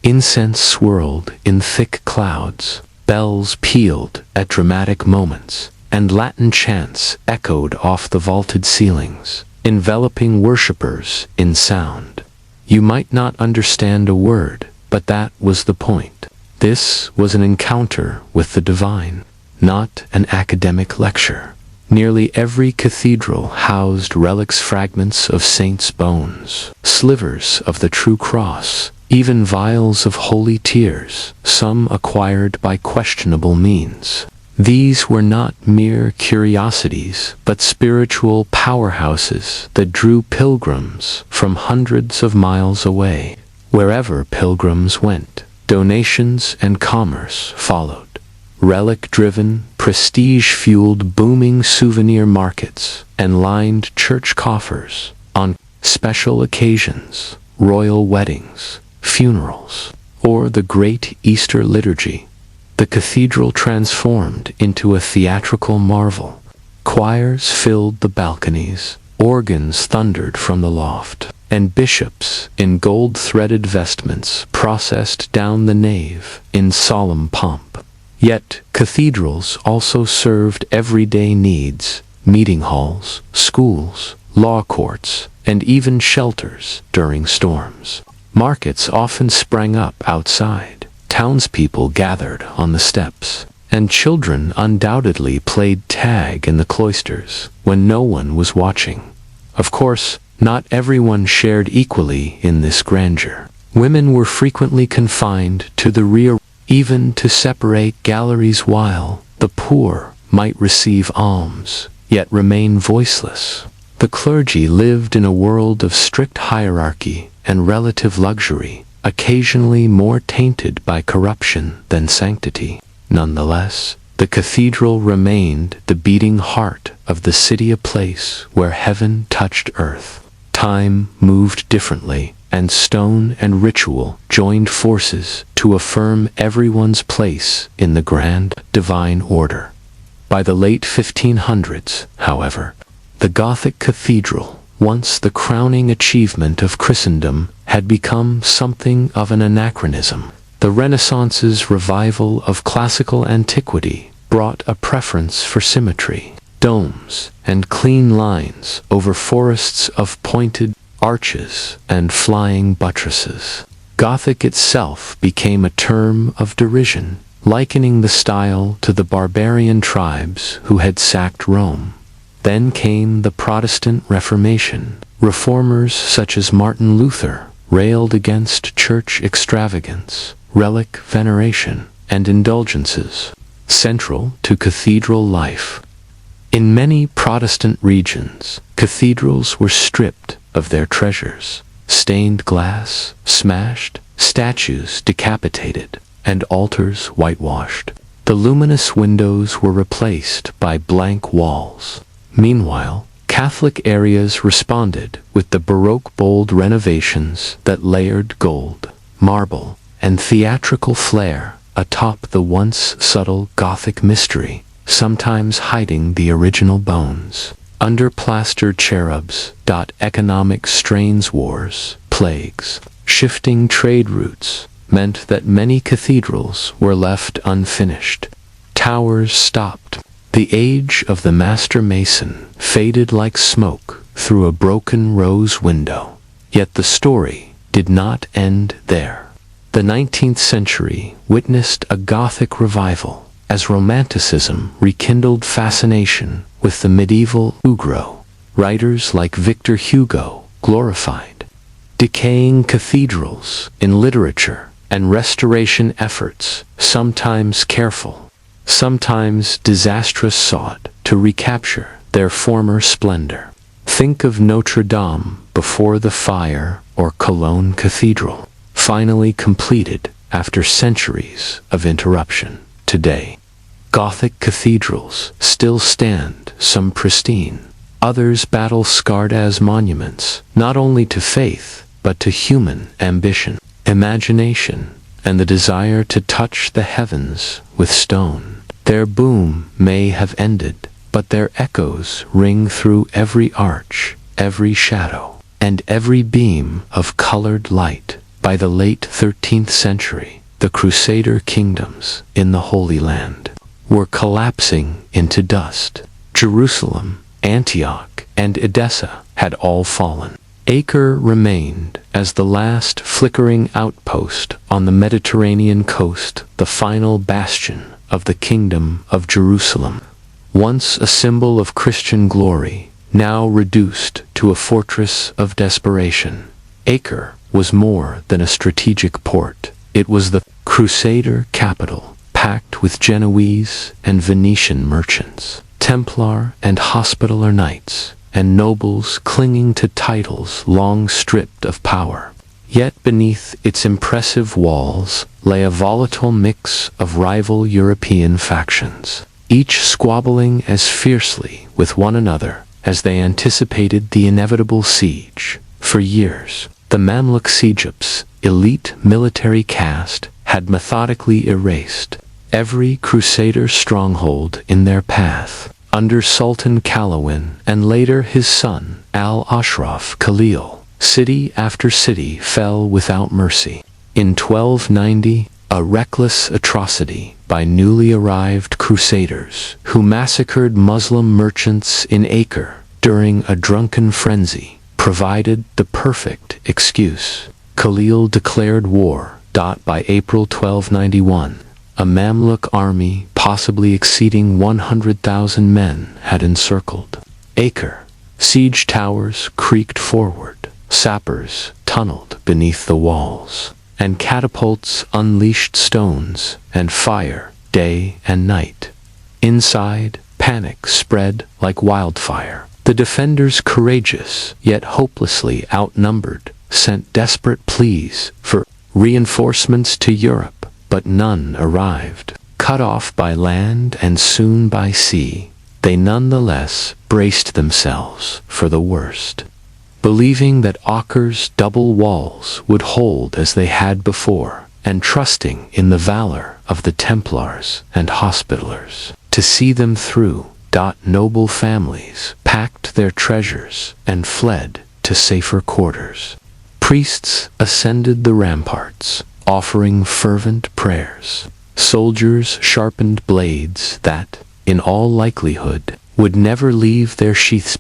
Incense swirled in thick clouds, bells pealed at dramatic moments, and Latin chants echoed off the vaulted ceilings, enveloping worshippers in sound. You might not understand a word, but that was the point. This was an encounter with the divine, not an academic lecture. Nearly every cathedral housed relics, fragments of saints' bones, slivers of the true cross, even vials of holy tears, some acquired by questionable means. These were not mere curiosities, but spiritual powerhouses that drew pilgrims from hundreds of miles away. Wherever pilgrims went, donations and commerce followed. Relic-driven, prestige-fueled booming souvenir markets and lined church coffers on special occasions, royal weddings, funerals, or the great Easter liturgy. The cathedral transformed into a theatrical marvel. Choirs filled the balconies, organs thundered from the loft, and bishops in gold-threaded vestments processed down the nave in solemn pomp. Yet, cathedrals also served everyday needs, meeting halls, schools, law courts, and even shelters during storms. Markets often sprang up outside, townspeople gathered on the steps, and children undoubtedly played tag in the cloisters when no one was watching. Of course, not everyone shared equally in this grandeur. Women were frequently confined to the rear, even to separate galleries, while the poor might receive alms, yet remain voiceless. The clergy lived in a world of strict hierarchy and relative luxury, occasionally more tainted by corruption than sanctity. Nonetheless, the cathedral remained the beating heart of the city, a place where heaven touched earth. Time moved differently, and stone and ritual joined forces to affirm everyone's place in the grand divine order. By the late 1500s, however, the Gothic cathedral, once the crowning achievement of Christendom, had become something of an anachronism. The Renaissance's revival of classical antiquity brought a preference for symmetry, domes, and clean lines over forests of pointed arches and flying buttresses. Gothic itself became a term of derision, likening the style to the barbarian tribes who had sacked Rome. Then came the Protestant Reformation. Reformers such as Martin Luther railed against church extravagance, relic veneration, and indulgences, central to cathedral life. In many Protestant regions, cathedrals were stripped of their treasures, stained glass smashed, statues decapitated, and altars whitewashed. The luminous windows were replaced by blank walls. Meanwhile, Catholic areas responded with the Baroque bold renovations that layered gold, marble, and theatrical flair atop the once subtle Gothic mystery, sometimes hiding the original bones. Under plastered cherubs, economic strains, wars, plagues, shifting trade routes meant that many cathedrals were left unfinished. Towers stopped. The age of the master mason faded like smoke through a broken rose window. Yet the story did not end there. The 19th century witnessed a Gothic revival as Romanticism rekindled fascination with the medieval oeuvre. Writers like Victor Hugo glorified decaying cathedrals in literature, and restoration efforts, sometimes careful, sometimes disastrous, sought to recapture their former splendor. Think of Notre Dame before the fire, or Cologne Cathedral, finally completed after centuries of interruption. Today, Gothic cathedrals still stand, some pristine, others battle-scarred as monuments, not only to faith, but to human ambition, imagination, and the desire to touch the heavens with stone. Their boom may have ended, but their echoes ring through every arch, every shadow, and every beam of colored light. By the late 13th century, the Crusader kingdoms in the Holy Land were collapsing into dust. Jerusalem, Antioch, and Edessa had all fallen. Acre remained as the last flickering outpost on the Mediterranean coast, the final bastion of the Kingdom of Jerusalem. Once a symbol of Christian glory, now reduced to a fortress of desperation. Acre was more than a strategic port. It was the Crusader capital, packed with Genoese and Venetian merchants, Templar and Hospitaller knights, and nobles clinging to titles long stripped of power. Yet beneath its impressive walls lay a volatile mix of rival European factions, each squabbling as fiercely with one another as they anticipated the inevitable siege. For years, the Mamluks, Egypt's elite military caste, had methodically erased every Crusader stronghold in their path. Under Sultan Kalawin and later his son, Al-Ashraf Khalil, city after city fell without mercy. In 1290, a reckless atrocity by newly arrived Crusaders who massacred Muslim merchants in Acre during a drunken frenzy provided the perfect excuse. Khalil declared war. By April 1291, a Mamluk army, possibly exceeding 100,000 men, had encircled Acre. Siege towers creaked forward, sappers tunneled beneath the walls, and catapults unleashed stones and fire day and night. Inside, panic spread like wildfire. The defenders, courageous yet hopelessly outnumbered, sent desperate pleas for reinforcements to Europe, but none arrived. Cut off by land and soon by sea, they nonetheless braced themselves for the worst, believing that Acre's double walls would hold as they had before, and trusting in the valor of the Templars and Hospitallers. to see them through. Noble families packed their treasures and fled to safer quarters. Priests ascended the ramparts, offering fervent prayers. Soldiers sharpened blades that, in all likelihood, would never leave their sheaths,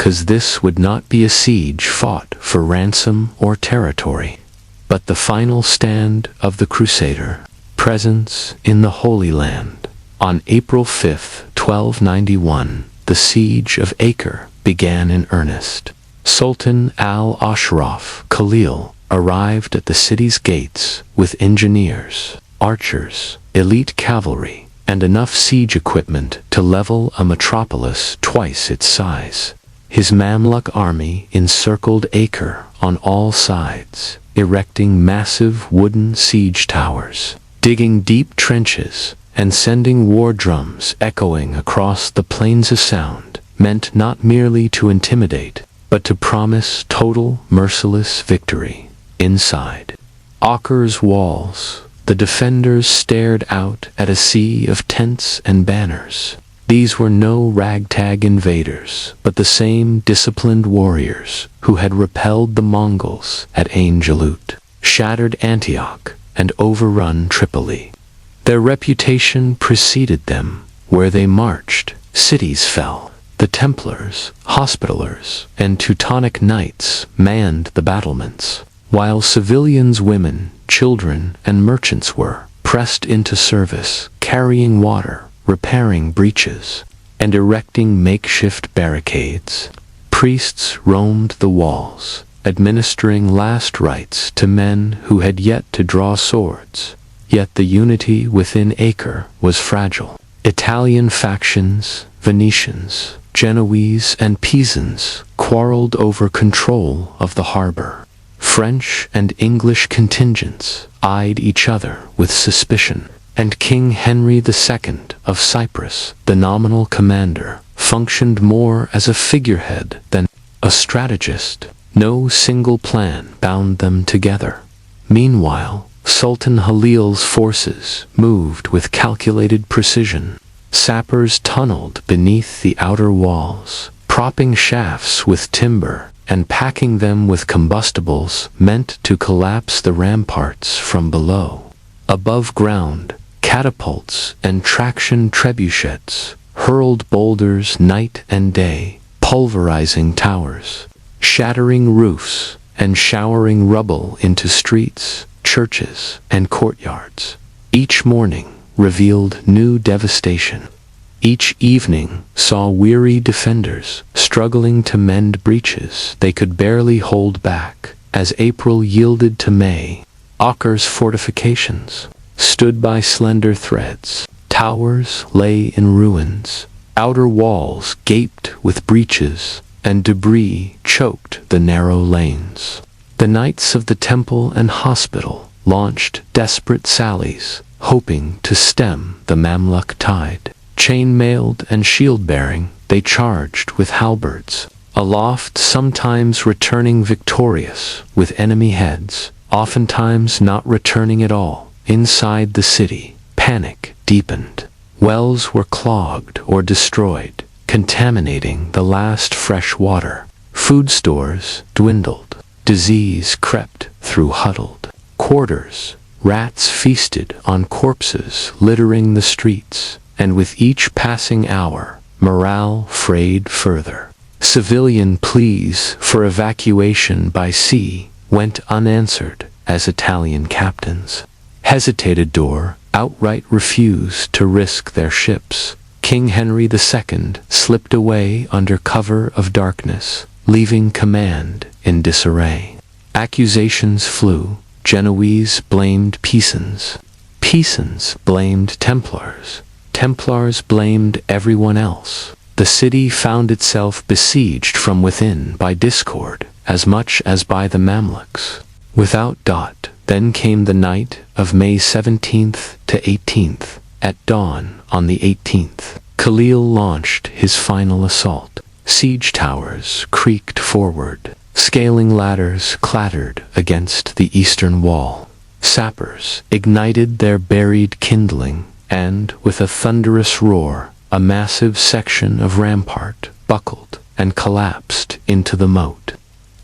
because this would not be a siege fought for ransom or territory, but the final stand of the Crusader, presence in the Holy Land. On April 5, 1291, the siege of Acre began in earnest. Sultan al-Ashraf Khalil arrived at the city's gates with engineers, archers, elite cavalry, and enough siege equipment to level a metropolis twice its size. His Mamluk army encircled Acre on all sides, erecting massive wooden siege towers, digging deep trenches, and sending war drums echoing across the plains. A sound meant not merely to intimidate, but to promise total, merciless victory. Inside Acre's walls, the defenders stared out at a sea of tents and banners. These were no ragtag invaders, but the same disciplined warriors who had repelled the Mongols at Ain Jalut, shattered Antioch, and overrun Tripoli. Their reputation preceded them. Where they marched, cities fell. The Templars, Hospitallers, and Teutonic Knights manned the battlements, while civilians, women, children, and merchants were pressed into service, carrying water, repairing breaches, and erecting makeshift barricades. Priests roamed the walls, administering last rites to men who had yet to draw swords. Yet the unity within Acre was fragile. Italian factions, Venetians, Genoese, and Pisans quarreled over control of the harbor. French and English contingents eyed each other with suspicion, and King Henry II of Cyprus, the nominal commander, functioned more as a figurehead than a strategist. No single plan bound them together. Meanwhile, Sultan Halil's forces moved with calculated precision. Sappers tunneled beneath the outer walls, propping shafts with timber and packing them with combustibles meant to collapse the ramparts from below. Above ground, catapults and traction trebuchets hurled boulders night and day, pulverizing towers, shattering roofs, and showering rubble into streets, churches, and courtyards. Each morning revealed new devastation. Each evening saw weary defenders struggling to mend breaches they could barely hold back. As April yielded to May, Acre's fortifications stood by slender threads. Towers lay in ruins. Outer walls gaped with breaches, and debris choked the narrow lanes. The knights of the temple and hospital launched desperate sallies, hoping to stem the Mamluk tide. Chain-mailed and shield-bearing, they charged with halberds, aloft, sometimes returning victorious with enemy heads, oftentimes not returning at all. Inside the city, panic deepened. Wells were clogged or destroyed, contaminating the last fresh water. Food stores dwindled. Disease crept through huddled quarters. Rats feasted on corpses littering the streets, and with each passing hour, morale frayed further. Civilian pleas for evacuation by sea went unanswered as Italian captains hesitated or outright refused to risk their ships. King Henry II slipped away under cover of darkness, leaving command in disarray. Accusations flew. Genoese blamed Pisans. Pisans blamed Templars. Templars blamed everyone else. The city found itself besieged from within by discord as much as by the Mamluks. Without dot, then came the night of May 17th to 18th. At dawn on the 18th, Khalil launched his final assault. Siege towers creaked forward. Scaling ladders clattered against the eastern wall. Sappers ignited their buried kindling, and, with a thunderous roar, a massive section of rampart buckled and collapsed into the moat.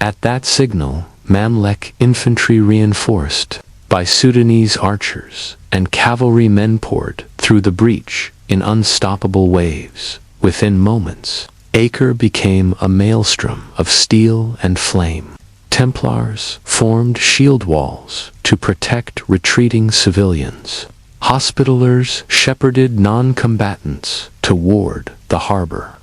At that signal, Mamluk infantry reinforced by Sudanese archers and cavalry men poured through the breach in unstoppable waves. Within moments, Acre became a maelstrom of steel and flame. Templars formed shield walls to protect retreating civilians. Hospitallers shepherded non-combatants toward the harbor.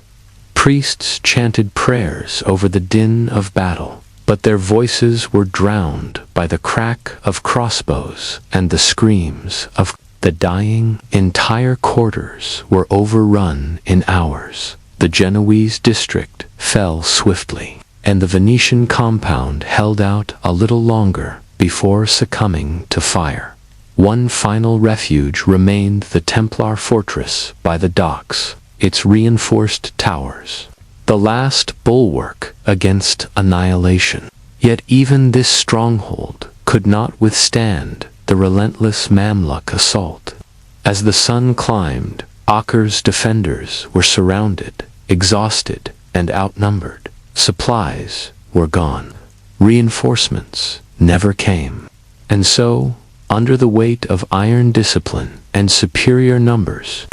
Priests chanted prayers over the din of battle, but their voices were drowned by the crack of crossbows and the screams of the dying. Entire quarters were overrun in hours. The Genoese district fell swiftly, and the Venetian compound held out a little longer before succumbing to fire. One final refuge remained, the Templar fortress by the docks, its reinforced towers, the last bulwark against annihilation. Yet even this stronghold could not withstand the relentless Mamluk assault. As the sun climbed, Acre's defenders were surrounded, exhausted, and outnumbered. Supplies were gone. Reinforcements never came. And so, under the weight of iron discipline and superior numbers,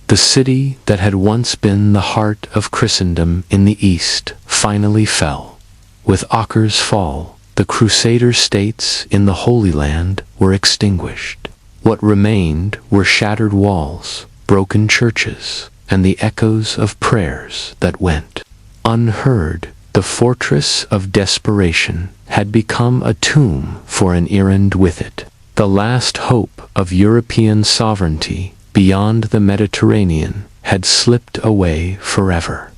the city that had once been the heart of Christendom in the east finally fell. With Acre's fall, the Crusader states in the Holy Land were extinguished. What remained were shattered walls, broken churches, and the echoes of prayers that went unheard. The fortress of desperation had become a tomb for an errand with it, the last hope of European sovereignty beyond the Mediterranean had slipped away forever.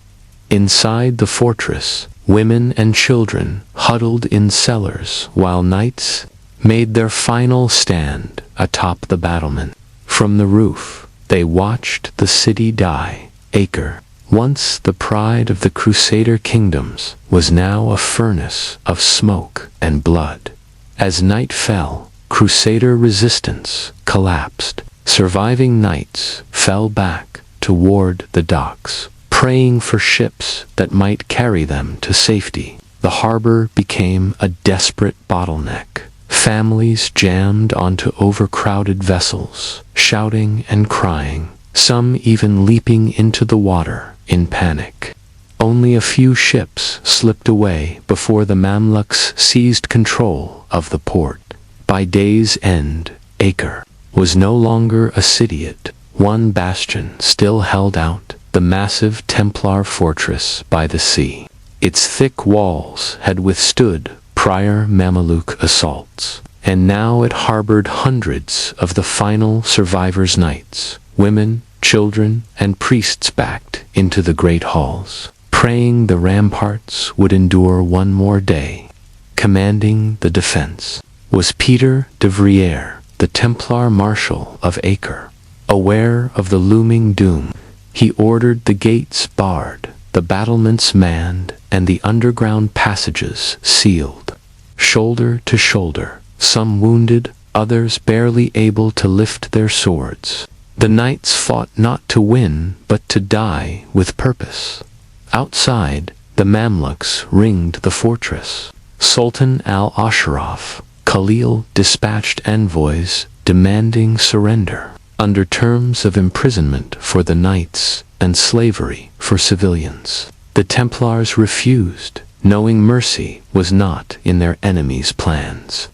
Inside the fortress, women and children huddled in cellars while knights made their final stand atop the battlement. From the roof, they watched the city die. Acre, once the pride of the Crusader kingdoms, was now a furnace of smoke and blood. As night fell, Crusader resistance collapsed. Surviving knights fell back toward the docks, praying for ships that might carry them to safety. The harbor became a desperate bottleneck. Families jammed onto overcrowded vessels, shouting and crying, some even leaping into the water in panic. Only a few ships slipped away before the Mamluks seized control of the port. By day's end, Acre was no longer a citiate. One bastion still held out, the massive Templar fortress by the sea. Its thick walls had withstood prior Mameluke assaults, and now it harbored hundreds of the final survivors' knights, women, children, and priests backed into the great halls, praying the ramparts would endure one more day. Commanding the defense was Peter de Vrier, the Templar Marshal of Acre. Aware of the looming doom, he ordered the gates barred, the battlements manned, and the underground passages sealed. Shoulder to shoulder, some wounded, others barely able to lift their swords, the knights fought not to win but to die with purpose. Outside, the Mamluks ringed the fortress. Sultan al-Ashraf Khalil dispatched envoys demanding surrender, under terms of imprisonment for the knights and slavery for civilians. The Templars refused, knowing mercy was not in their enemies' plans.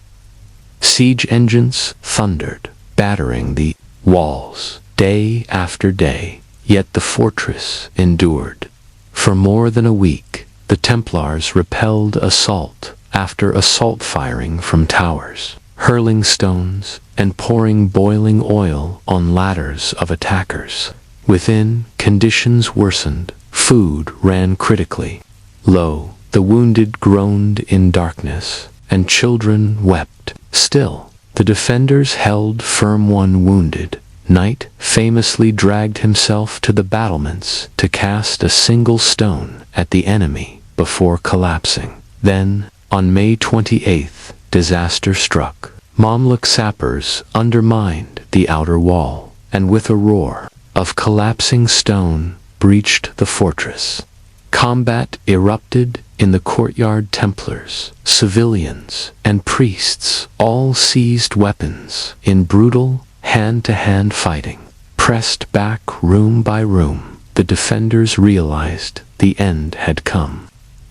Siege engines thundered, battering the walls day after day, yet the fortress endured. For more than a week, the Templars repelled assault after assault, firing from towers, hurling stones, and pouring boiling oil on ladders of attackers. Within, conditions worsened. Food ran critically low, the wounded groaned in darkness, and children wept. Still, the defenders held firm. One wounded knight famously dragged himself to the battlements to cast a single stone at the enemy before collapsing. Then, on May 28th, disaster struck. Mamluk sappers undermined the outer wall, and with a roar, of collapsing stone breached the fortress. Combat erupted in the courtyard. Templars, civilians, and priests all seized weapons in brutal, hand-to-hand fighting. Pressed back room by room, the defenders realized the end had come.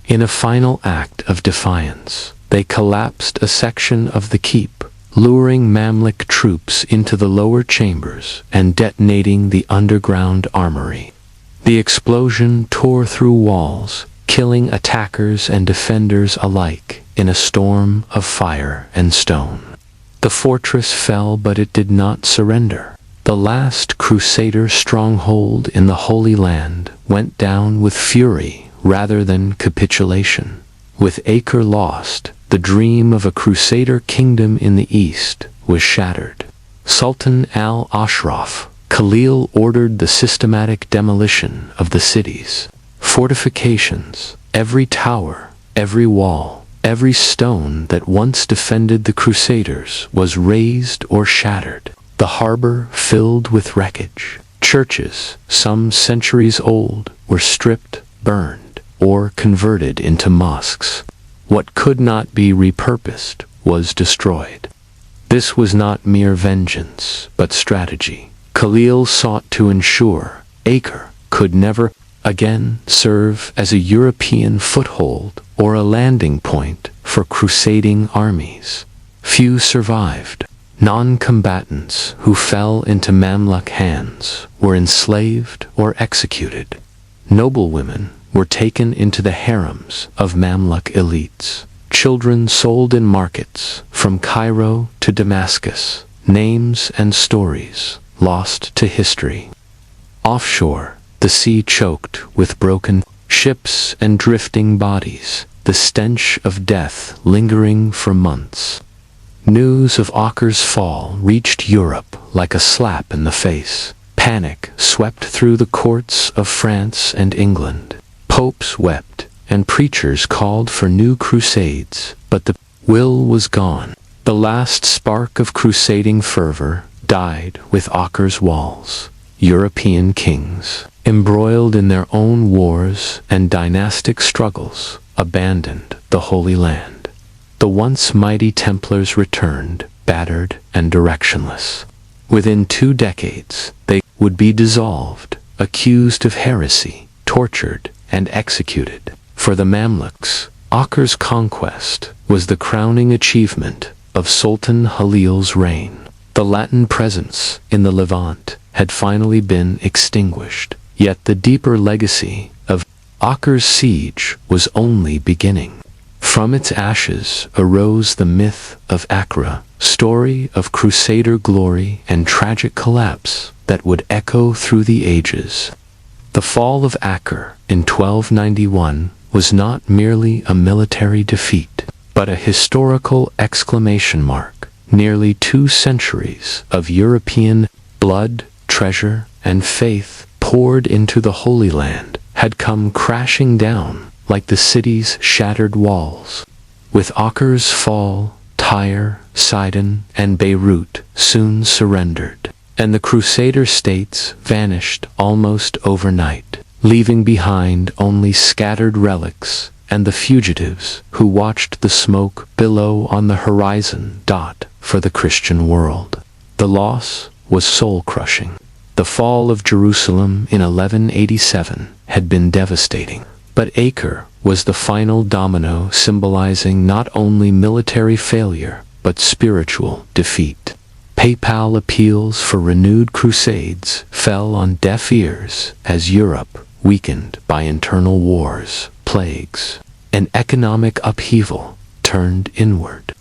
In a final act of defiance, they collapsed a section of the keep, luring Mamluk troops into the lower chambers and detonating the underground armory. The explosion tore through walls, killing attackers and defenders alike in a storm of fire and stone. The fortress fell, but it did not surrender. The last Crusader stronghold in the Holy Land went down with fury rather than capitulation. With Acre lost, the dream of a Crusader kingdom in the east was shattered. Sultan al-Ashraf Khalil ordered the systematic demolition of the cities. Fortifications, every tower, every wall, every stone that once defended the Crusaders was razed or shattered. The harbor filled with wreckage. Churches, some centuries old, were stripped, burned, or converted into mosques. What could not be repurposed was destroyed. This was not mere vengeance, but strategy. Khalil sought to ensure Acre could never again serve as a European foothold or a landing point for crusading armies. Few survived. Non-combatants who fell into Mamluk hands were enslaved or executed. Noblewomen were taken into the harems of Mamluk elites. Children sold in markets from Cairo to Damascus. Names and stories lost to history. Offshore, the sea choked with broken ships and drifting bodies, the stench of death lingering for months. News of Acre's fall reached Europe like a slap in the face. Panic swept through the courts of France and England. Popes wept, and preachers called for new crusades, but the will was gone. The last spark of crusading fervor died with Acre's walls. European kings, embroiled in their own wars and dynastic struggles, abandoned the Holy Land. The once mighty Templars returned, battered and directionless. Within 2 decades, they would be dissolved, accused of heresy, tortured, and executed. For the Mamluks, Acre's conquest was the crowning achievement of Sultan Halil's reign. The Latin presence in the Levant had finally been extinguished, yet the deeper legacy of Acre's siege was only beginning. From its ashes arose the myth of Acre, story of crusader glory and tragic collapse that would echo through the ages. The fall of Acre in 1291 was not merely a military defeat, but a historical exclamation mark. Nearly 2 centuries of European blood, treasure, and faith poured into the Holy Land had come crashing down like the city's shattered walls. With Acre's fall, Tyre, Sidon, and Beirut soon surrendered, and the Crusader states vanished almost overnight, leaving behind only scattered relics and the fugitives who watched the smoke billow on the horizon for the Christian world. The loss was soul-crushing. The fall of Jerusalem in 1187 had been devastating. But Acre was the final domino, symbolizing not only military failure, but spiritual defeat. Papal appeals for renewed crusades fell on deaf ears as Europe, weakened by internal wars, plagues, and economic upheaval, turned inward.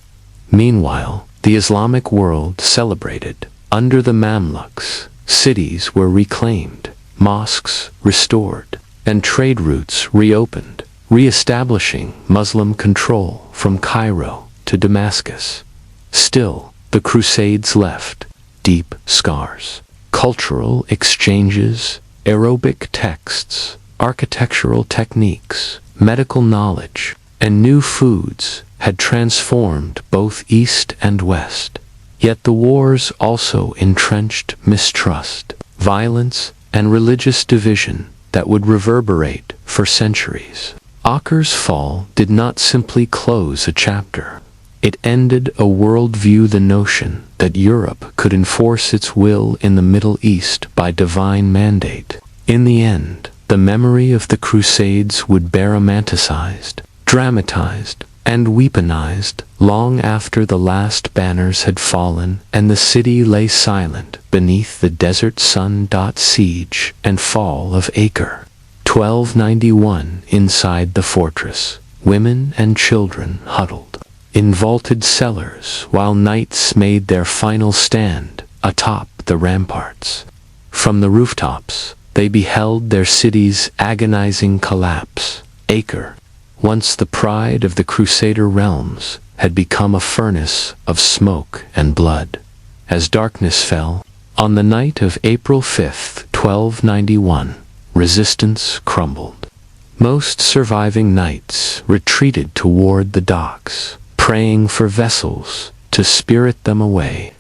Meanwhile, the Islamic world celebrated. Under the Mamluks, cities were reclaimed, mosques restored, and trade routes reopened, re-establishing Muslim control from Cairo to Damascus. Still, the Crusades left deep scars. Cultural exchanges, Arabic texts, architectural techniques, medical knowledge, and new foods had transformed both East and West. Yet the wars also entrenched mistrust. violence, and religious division that would reverberate for centuries. Acre's fall did not simply close a chapter. It ended a worldview, the notion that Europe could enforce its will in the Middle East by divine mandate. In the end, the memory of the Crusades would be romanticized, dramatized, and weaponized long after the last banners had fallen and the city lay silent beneath the desert sun. Siege and fall of Acre. 1291. Inside the fortress, women and children huddled in vaulted cellars while knights made their final stand atop the ramparts. From the rooftops, they beheld their city's agonizing collapse. Acre, once the pride of the Crusader realms, had become a furnace of smoke and blood. As darkness fell, on the night of April 5, 1291, resistance crumbled. Most surviving knights retreated toward the docks, praying for vessels to spirit them away.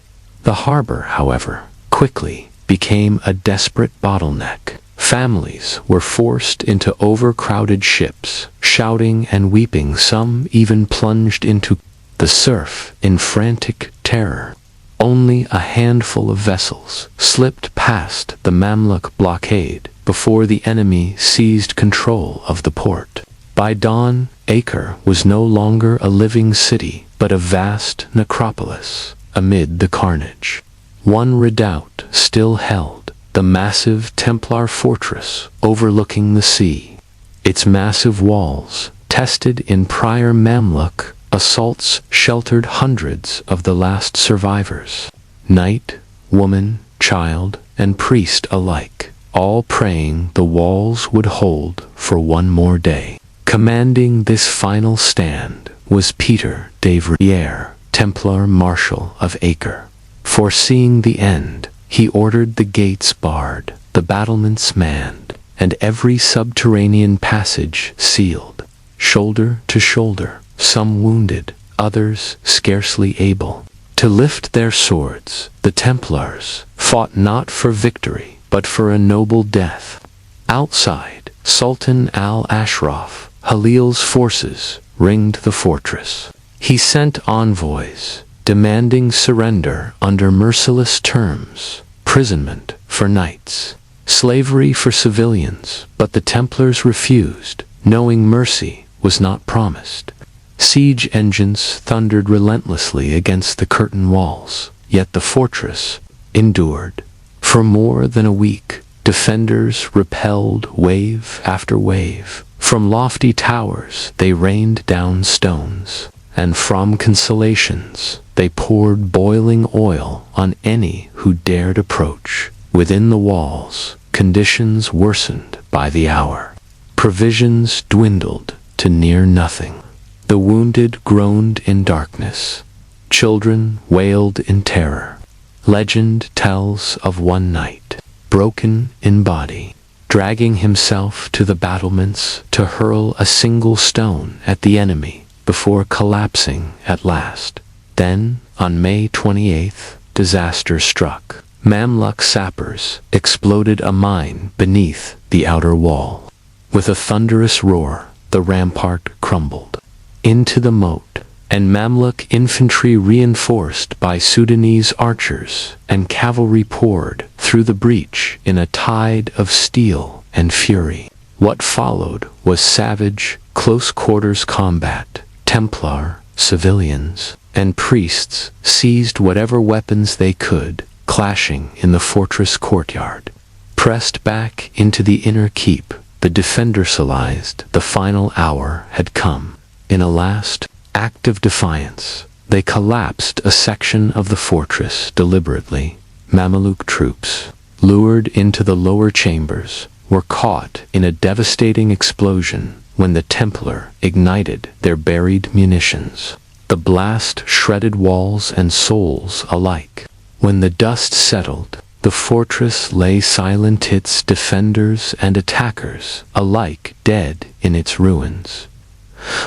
The harbor, however, quickly became a desperate bottleneck. Families were forced into overcrowded ships, shouting and weeping. Some even plunged into the surf in frantic terror. Only a handful of vessels slipped past the Mamluk blockade before the enemy seized control of the port. By dawn, Acre was no longer a living city, but a vast necropolis amid the carnage. One redoubt still held, the massive Templar fortress overlooking the sea. Its massive walls, tested in prior Mamluk assaults, sheltered hundreds of the last survivors. Knight, woman, child, and priest alike, all praying the walls would hold for one more day. Commanding this final stand was Peter de Vriere, Templar Marshal of Acre. Foreseeing the end, he ordered the gates barred, the battlements manned, and every subterranean passage sealed. Shoulder to shoulder, some wounded, others scarcely able to lift their swords, the Templars fought not for victory, but for a noble death. Outside, Sultan al-Ashraf, Halil's forces, ringed the fortress. He sent envoys, demanding surrender under merciless terms, imprisonment for knights, slavery for civilians, but the Templars refused, knowing mercy was not promised. Siege engines thundered relentlessly against the curtain walls, yet the fortress endured. For more than a week, defenders repelled wave after wave. From lofty towers they rained down stones, and from consolations they poured boiling oil on any who dared approach. Within the walls, conditions worsened by the hour. Provisions dwindled to near nothing. The wounded groaned in darkness. Children wailed in terror. Legend tells of one knight, broken in body, dragging himself to the battlements to hurl a single stone at the enemy before collapsing at last. Then, on May 28th, disaster struck. Mamluk sappers exploded a mine beneath the outer wall. With a thunderous roar, the rampart crumbled into the moat, and Mamluk infantry reinforced by Sudanese archers and cavalry poured through the breach in a tide of steel and fury. What followed was savage, close-quarters combat. Templar, civilians, and priests seized whatever weapons they could, clashing in the fortress courtyard. Pressed back into the inner keep, the defenders realized the final hour had come. In a last act of defiance, they collapsed a section of the fortress deliberately. Mameluke troops, lured into the lower chambers, were caught in a devastating explosion when the Templar ignited their buried munitions. The blast shredded walls and souls alike. When the dust settled, the fortress lay silent, its defenders and attackers alike dead in its ruins.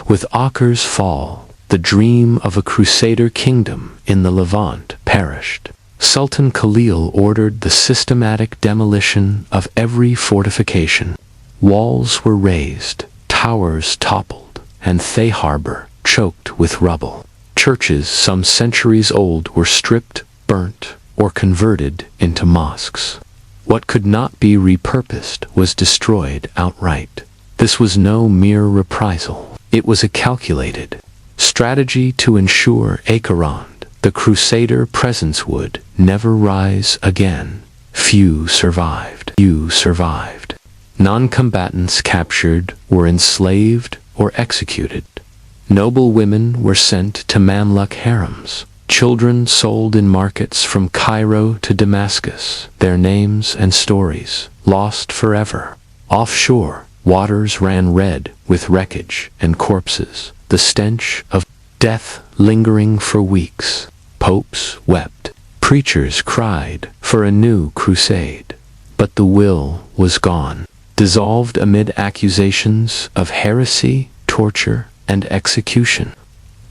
With Acre's fall, the dream of a Crusader kingdom in the Levant perished. Sultan Khalil ordered the systematic demolition of every fortification. Walls were razed, towers toppled, and Thay Harbor choked with rubble. Churches some centuries old were stripped, burnt, or converted into mosques. What could not be repurposed was destroyed outright. This was no mere reprisal. It was a calculated strategy to ensure adorned, the Crusader presence would never rise again. Few survived. Non-combatants captured were enslaved or executed. Noble women were sent to Mamluk harems. Children sold in markets from Cairo to Damascus, their names and stories lost forever. Offshore, waters ran red with wreckage and corpses, the stench of death lingering for weeks. Popes wept. Preachers cried for a new crusade. But the will was gone, dissolved amid accusations of heresy, torture, and execution.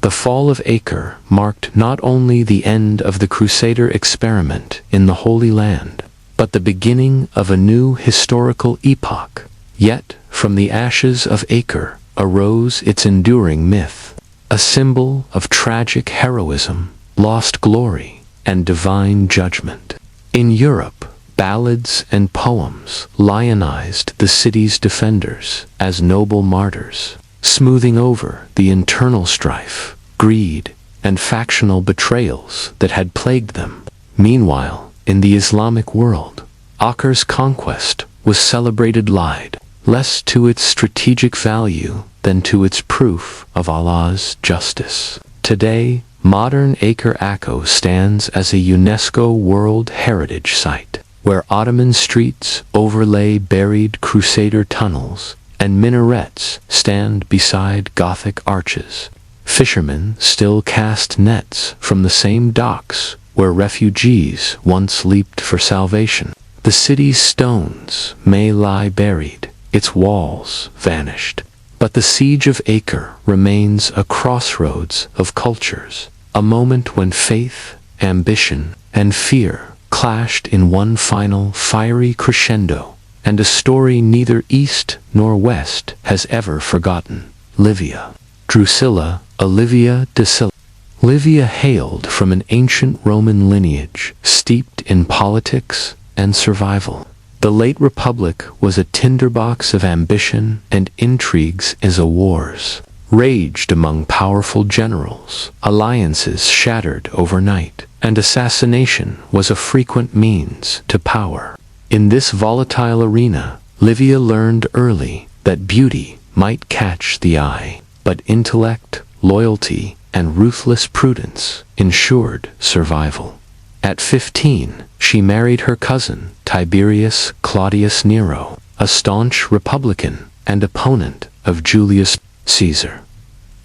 The fall of Acre marked not only the end of the Crusader experiment in the Holy Land, but the beginning of a new historical epoch. Yet, from the ashes of Acre arose its enduring myth, a symbol of tragic heroism, lost glory, and divine judgment. In Europe, ballads and poems lionized the city's defenders as noble martyrs, smoothing over the internal strife, greed, and factional betrayals that had plagued them. Meanwhile, in the Islamic world, Acre's conquest was celebrated lied, less to its strategic value than to its proof of Allah's justice. Today, modern Acre Akko stands as a UNESCO World Heritage Site, where Ottoman streets overlay buried Crusader tunnels, and minarets stand beside Gothic arches. Fishermen still cast nets from the same docks where refugees once leaped for salvation. The city's stones may lie buried, its walls vanished, but the siege of Acre remains a crossroads of cultures, a moment when faith, ambition, and fear clashed in one final fiery crescendo, and a story neither East nor West has ever forgotten. Livia Drusilla, Livia Drusilla. Livia hailed from an ancient Roman lineage steeped in politics and survival. The late Republic was a tinderbox of ambition and intrigues as wars raged among powerful generals, alliances shattered overnight, and assassination was a frequent means to power. In this volatile arena, Livia learned early that beauty might catch the eye, but intellect, loyalty, and ruthless prudence ensured survival. At 15, she married her cousin, Tiberius Claudius Nero, a staunch Republican and opponent of Julius Caesar.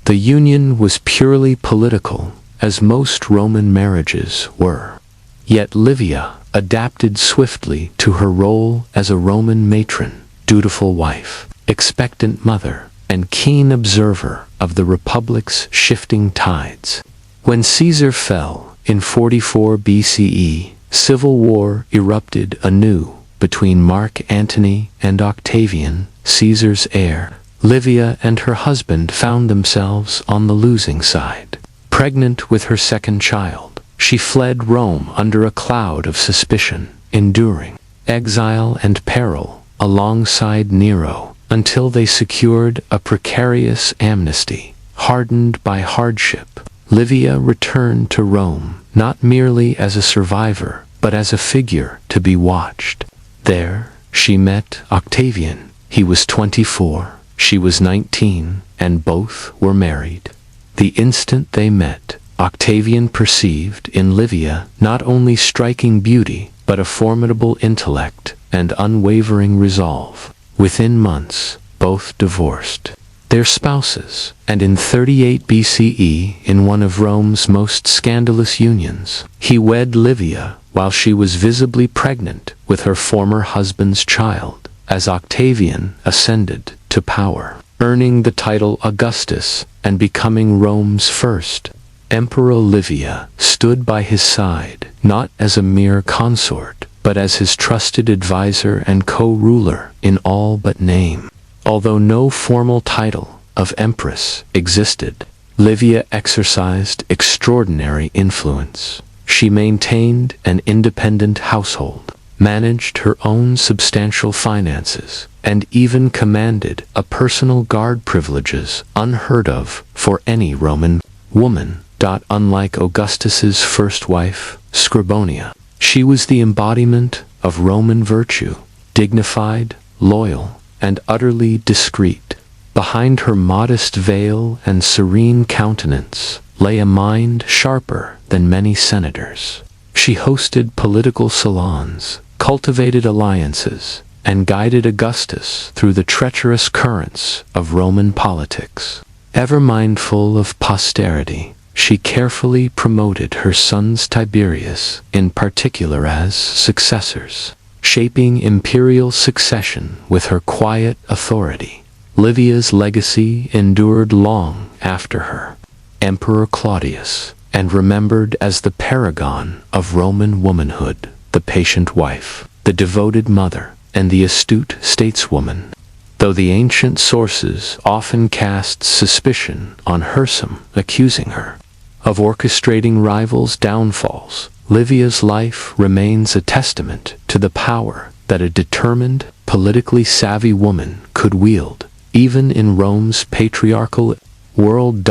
The union was purely political, as most Roman marriages were. Yet Livia adapted swiftly to her role as a Roman matron, dutiful wife, expectant mother, and keen observer of the Republic's shifting tides. When Caesar fell in 44 BCE, civil war erupted anew between Mark Antony and Octavian, Caesar's heir. Livia and her husband found themselves on the losing side. Pregnant with her second child, she fled Rome under a cloud of suspicion, enduring exile and peril alongside Nero until they secured a precarious amnesty. Hardened by hardship, Livia returned to Rome, not merely as a survivor, but as a figure to be watched. There, she met Octavian. He was 24, she was 19, and both were married. The instant they met, Octavian perceived in Livia not only striking beauty, but a formidable intellect and unwavering resolve. Within months, both divorced their spouses, and in 38 BCE, in one of Rome's most scandalous unions, he wed Livia while she was visibly pregnant with her former husband's child, as Octavian ascended to power, earning the title Augustus and becoming Rome's first Emperor Livia stood by his side, not as a mere consort, but as his trusted advisor and co-ruler in all but name. Although no formal title of empress existed, Livia exercised extraordinary influence. She maintained an independent household, managed her own substantial finances, and even commanded a personal guard, privileges unheard of for any Roman woman. Unlike Augustus's first wife, Scribonia, she was the embodiment of Roman virtue, dignified, loyal, and utterly discreet. Behind her modest veil and serene countenance lay a mind sharper than many senators. She hosted political salons, cultivated alliances, and guided Augustus through the treacherous currents of Roman politics. Ever mindful of posterity, she carefully promoted her sons Tiberius, in particular, as successors, shaping imperial succession with her quiet authority. Livia's legacy endured long after her. Emperor Claudius, and remembered as the paragon of Roman womanhood, the patient wife, the devoted mother, and the astute stateswoman. Though the ancient sources often cast suspicion on her, some accusing her of orchestrating rivals' downfalls, Livia's life remains a testament to the power that a determined, politically savvy woman could wield. Even in Rome's patriarchal world,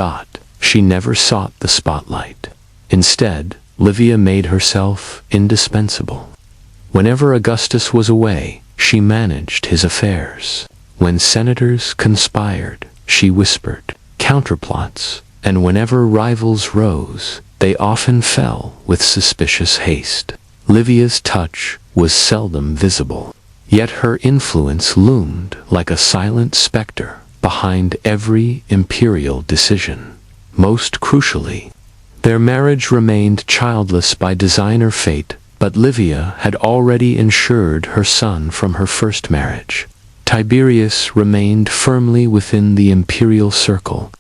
she never sought the spotlight. Instead, Livia made herself indispensable. Whenever Augustus was away, she managed his affairs. When senators conspired, she whispered counterplots, and whenever rivals rose, they often fell with suspicious haste. Livia's touch was seldom visible, yet her influence loomed like a silent specter behind every imperial decision. Most crucially, their marriage remained childless by design or fate, but Livia had already ensured her son from her first marriage. Tiberius remained firmly within the imperial circle.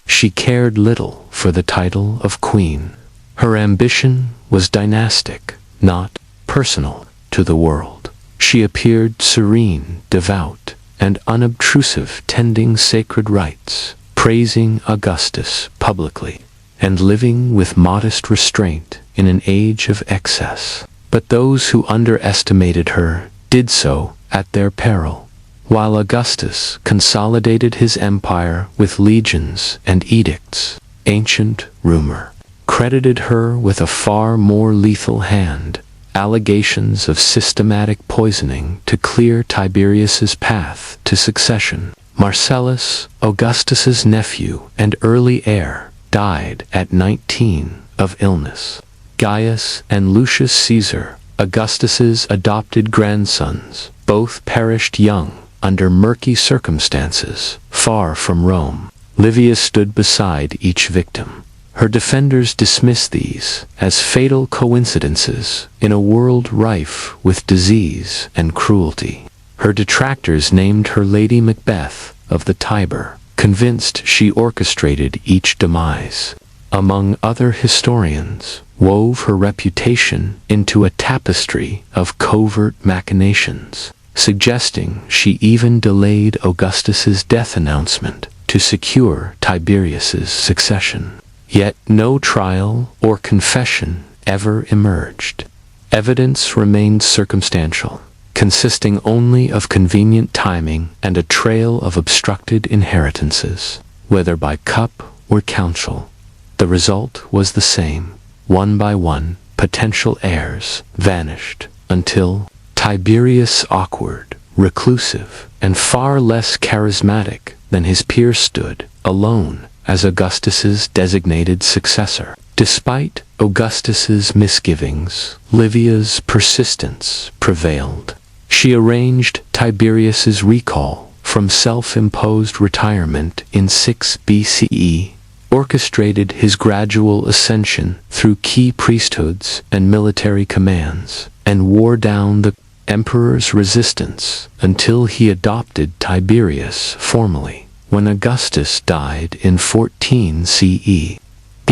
She cared little for the title of queen. Her ambition was dynastic, not personal to the world. She appeared serene, devout, and unobtrusive, tending sacred rites, praising Augustus publicly, and living with modest restraint in an age of excess. But those who underestimated her did so at their peril. While Augustus consolidated his empire with legions and edicts, ancient rumor credited her with a far more lethal hand: allegations of systematic poisoning to clear Tiberius's path to succession. Marcellus, Augustus's nephew and early heir, died at 19 of illness. Gaius and Lucius Caesar, Augustus's adopted grandsons, both perished young under murky circumstances, far from Rome. Livia stood beside each victim. Her defenders dismissed these as fatal coincidences in a world rife with disease and cruelty. Her detractors named her Lady Macbeth of the Tiber, convinced she orchestrated each demise. Among other historians, wove her reputation into a tapestry of covert machinations, suggesting she even delayed Augustus's death announcement to secure Tiberius's succession. Yet no trial or confession ever emerged. Evidence remained circumstantial, consisting only of convenient timing and a trail of obstructed inheritances, whether by cup or counsel. The result was the same. One by one, potential heirs vanished, until Tiberius, awkward, reclusive, and far less charismatic than his peers, stood alone as Augustus's designated successor. Despite Augustus's misgivings, Livia's persistence prevailed. She arranged Tiberius's recall from self-imposed retirement in 6 BCE, orchestrated his gradual ascension through key priesthoods and military commands, and wore down the emperor's resistance until he adopted Tiberius formally when Augustus died in 14 CE.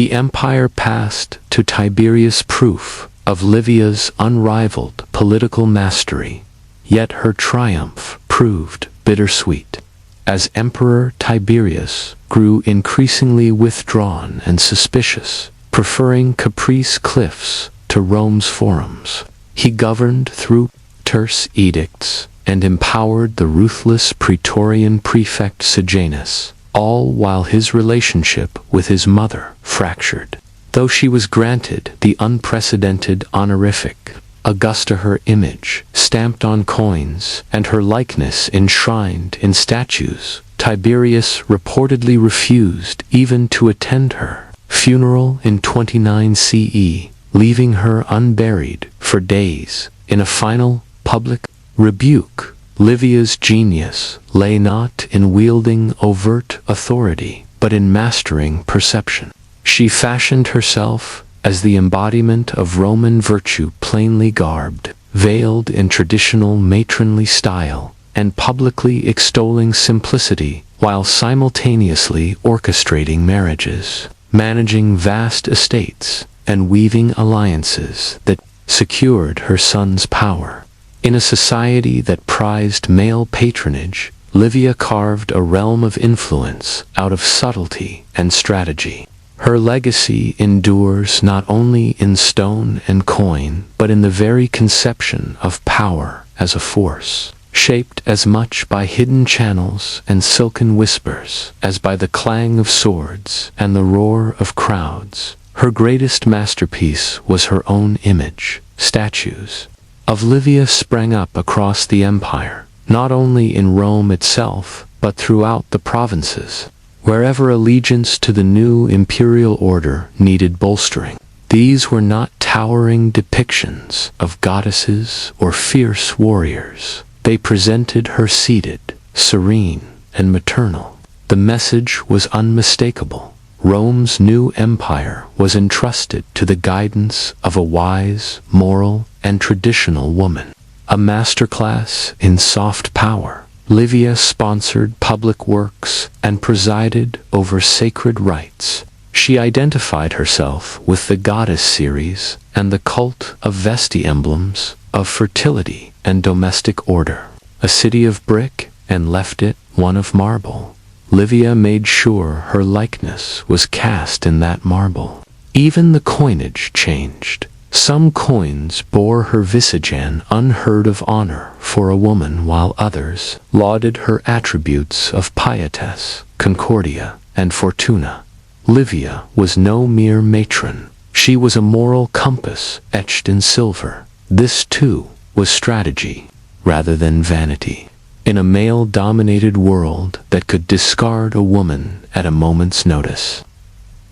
The empire passed to Tiberius, proof of Livia's unrivaled political mastery, yet her triumph proved bittersweet. As Emperor Tiberius grew increasingly withdrawn and suspicious, preferring Caprice cliffs to Rome's forums, he governed through terse edicts and empowered the ruthless Praetorian prefect Sejanus, all while his relationship with his mother fractured. Though she was granted the unprecedented honorific Augusta, her image stamped on coins and her likeness enshrined in statues, Tiberius reportedly refused even to attend her funeral in 29 CE, leaving her unburied for days. In a final public rebuke, Livia's genius lay not in wielding overt authority, but in mastering perception. She fashioned herself as the embodiment of Roman virtue, plainly garbed, veiled in traditional matronly style, and publicly extolling simplicity while simultaneously orchestrating marriages, managing vast estates, and weaving alliances that secured her son's power. In a society that prized male patronage, Livia carved a realm of influence out of subtlety and strategy. Her legacy endures not only in stone and coin, but in the very conception of power as a force, shaped as much by hidden channels and silken whispers as by the clang of swords and the roar of crowds. Her greatest masterpiece was her own image. Statues of Livia sprang up across the empire, not only in Rome itself, but throughout the provinces, wherever allegiance to the new imperial order needed bolstering. These were not towering depictions of goddesses or fierce warriors. They presented her seated, serene, and maternal. The message was unmistakable. Rome's new empire was entrusted to the guidance of a wise, moral, and traditional woman. A masterclass in soft power, Livia sponsored public works and presided over sacred rites. She identified herself with the goddess Ceres and the cult of Vesti, emblems of fertility and domestic order. A city of brick, and left it one of marble. Livia made sure her likeness was cast in that marble. Even the coinage changed. Some coins bore her visage, an unheard of honor for a woman, while others lauded her attributes of Pietas, Concordia, and Fortuna. Livia was no mere matron. She was a moral compass etched in silver. This, too, was strategy, rather than vanity. In a male-dominated world that could discard a woman at a moment's notice,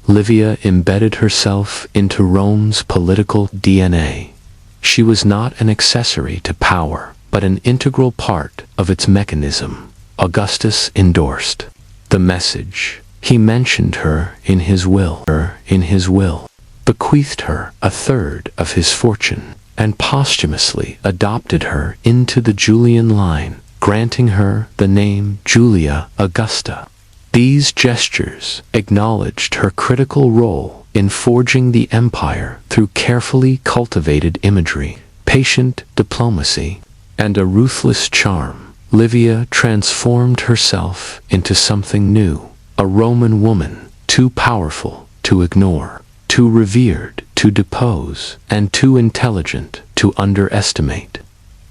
Livia embedded herself into Rome's political DNA. She was not an accessory to power, but an integral part of its mechanism. Augustus endorsed the message. He mentioned her in his will, bequeathed her a third of his fortune, and posthumously adopted her into the Julian line, granting her the name Julia Augusta. These gestures acknowledged her critical role in forging the empire through carefully cultivated imagery, patient diplomacy, and a ruthless charm. Livia transformed herself into something new, a Roman woman, too powerful to ignore, too revered to depose, and too intelligent to underestimate.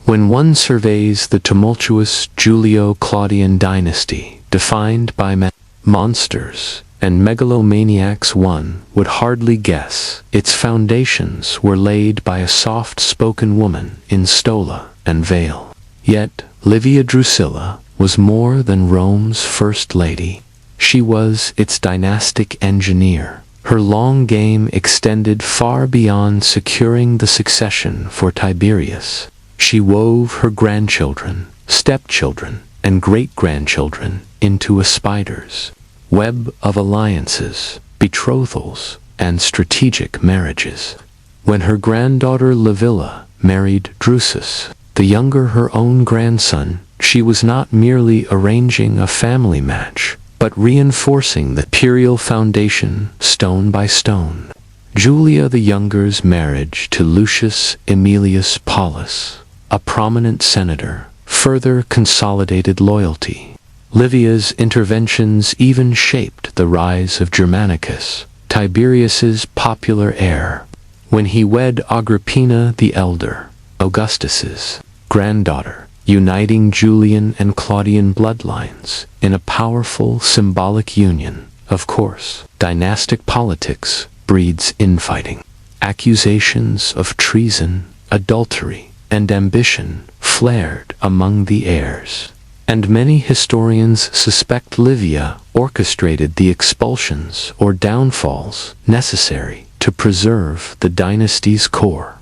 When one surveys the tumultuous Julio-Claudian dynasty, defined by monsters and megalomaniacs, one would hardly guess its foundations were laid by a soft-spoken woman in stola and veil. Yet, Livia Drusilla was more than Rome's first lady. She was its dynastic engineer. Her long game extended far beyond securing the succession for Tiberius. She wove her grandchildren, stepchildren, and great-grandchildren into a spider's web of alliances, betrothals, and strategic marriages. When her granddaughter Livilla married Drusus, the younger her own grandson, she was not merely arranging a family match. but reinforcing the imperial foundation stone by stone. Julia the Younger's marriage to Lucius Aemilius Paulus, a prominent senator, further consolidated loyalty. Livia's interventions even shaped the rise of Germanicus, Tiberius's popular heir, when he wed Agrippina the Elder, Augustus's granddaughter, uniting Julian and Claudian bloodlines in a powerful symbolic union. Of course, dynastic politics breeds infighting. Accusations of treason, adultery, and ambition flared among the heirs, and many historians suspect Livia orchestrated the expulsions or downfalls necessary to preserve the dynasty's core.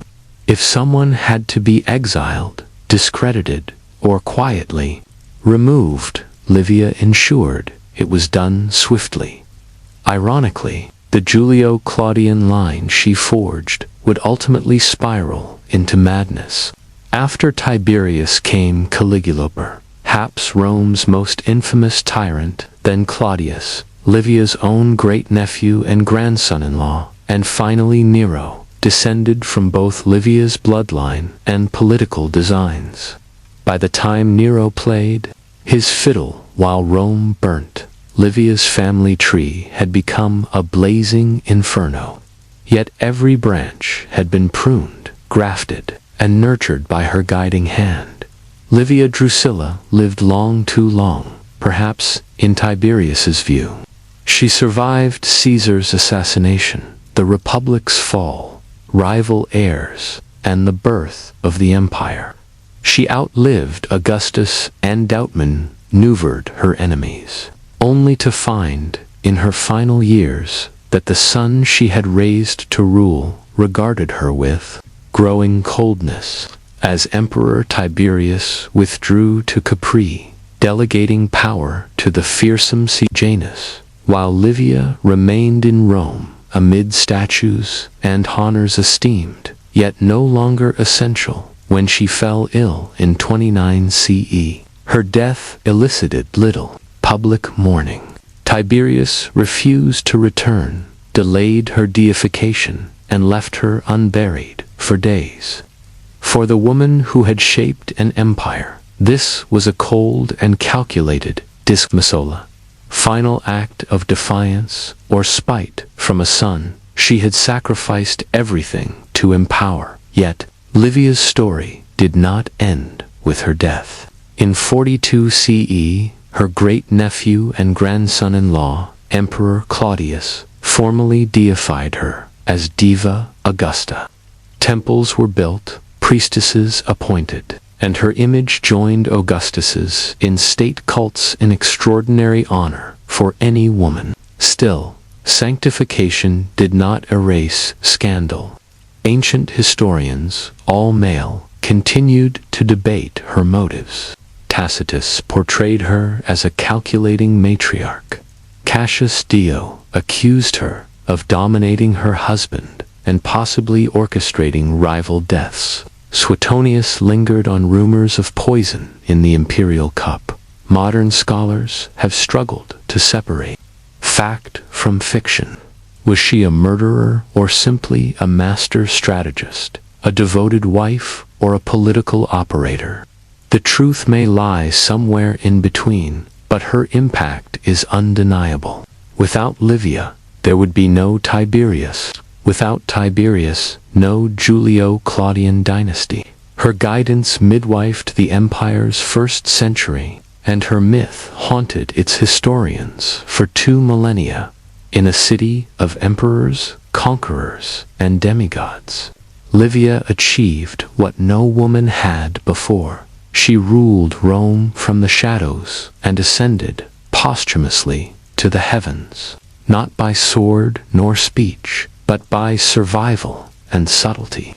If someone had to be exiled, discredited, or quietly removed, Livia ensured it was done swiftly. Ironically, the Julio-Claudian line she forged would ultimately spiral into madness. After Tiberius came Caligula, perhaps Rome's most infamous tyrant, then Claudius, Livia's own great-nephew and grandson-in-law, and finally Nero, descended from both Livia's bloodline and political designs. By the time Nero played his fiddle while Rome burnt, Livia's family tree had become a blazing inferno. Yet every branch had been pruned, grafted, and nurtured by her guiding hand. Livia Drusilla lived long too long, perhaps in Tiberius's view. She survived Caesar's assassination, the Republic's fall, rival heirs, and the birth of the empire. She outlived Augustus and outmaneuvered her enemies, only to find, in her final years, that the son she had raised to rule regarded her with growing coldness, as Emperor Tiberius withdrew to Capri, delegating power to the fearsome Sejanus, while Livia remained in Rome amid statues and honors esteemed, yet no longer essential. When she fell ill in 29 CE, her death elicited little public mourning. Tiberius refused to return, delayed her deification, and left her unburied for days. For the woman who had shaped an empire, this was a cold and calculated dismissal, final act of defiance or spite from a son she had sacrificed everything to empower. Yet, Livia's story did not end with her death. In 42 CE, her great-nephew and grandson-in-law, Emperor Claudius, formally deified her as Diva Augusta. Temples were built, priestesses appointed, and her image joined Augustus's in state cults in extraordinary honor for any woman. Still, sanctification did not erase scandal. Ancient historians, all male, continued to debate her motives. Tacitus portrayed her as a calculating matriarch. Cassius Dio accused her of dominating her husband and possibly orchestrating rival deaths. Suetonius lingered on rumors of poison in the imperial cup. Modern scholars have struggled to separate fact from fiction. Was she a murderer or simply a master strategist, a devoted wife or a political operator? The truth may lie somewhere in between, but her impact is undeniable. Without Livia, there would be no Tiberius. Without Tiberius, no Julio-Claudian dynasty. Her guidance midwifed the empire's first century, and her myth haunted its historians for 2 millennia. In a city of emperors, conquerors, and demigods, Livia achieved what no woman had before. She ruled Rome from the shadows and ascended posthumously to the heavens, not by sword nor speech, but by survival and subtlety.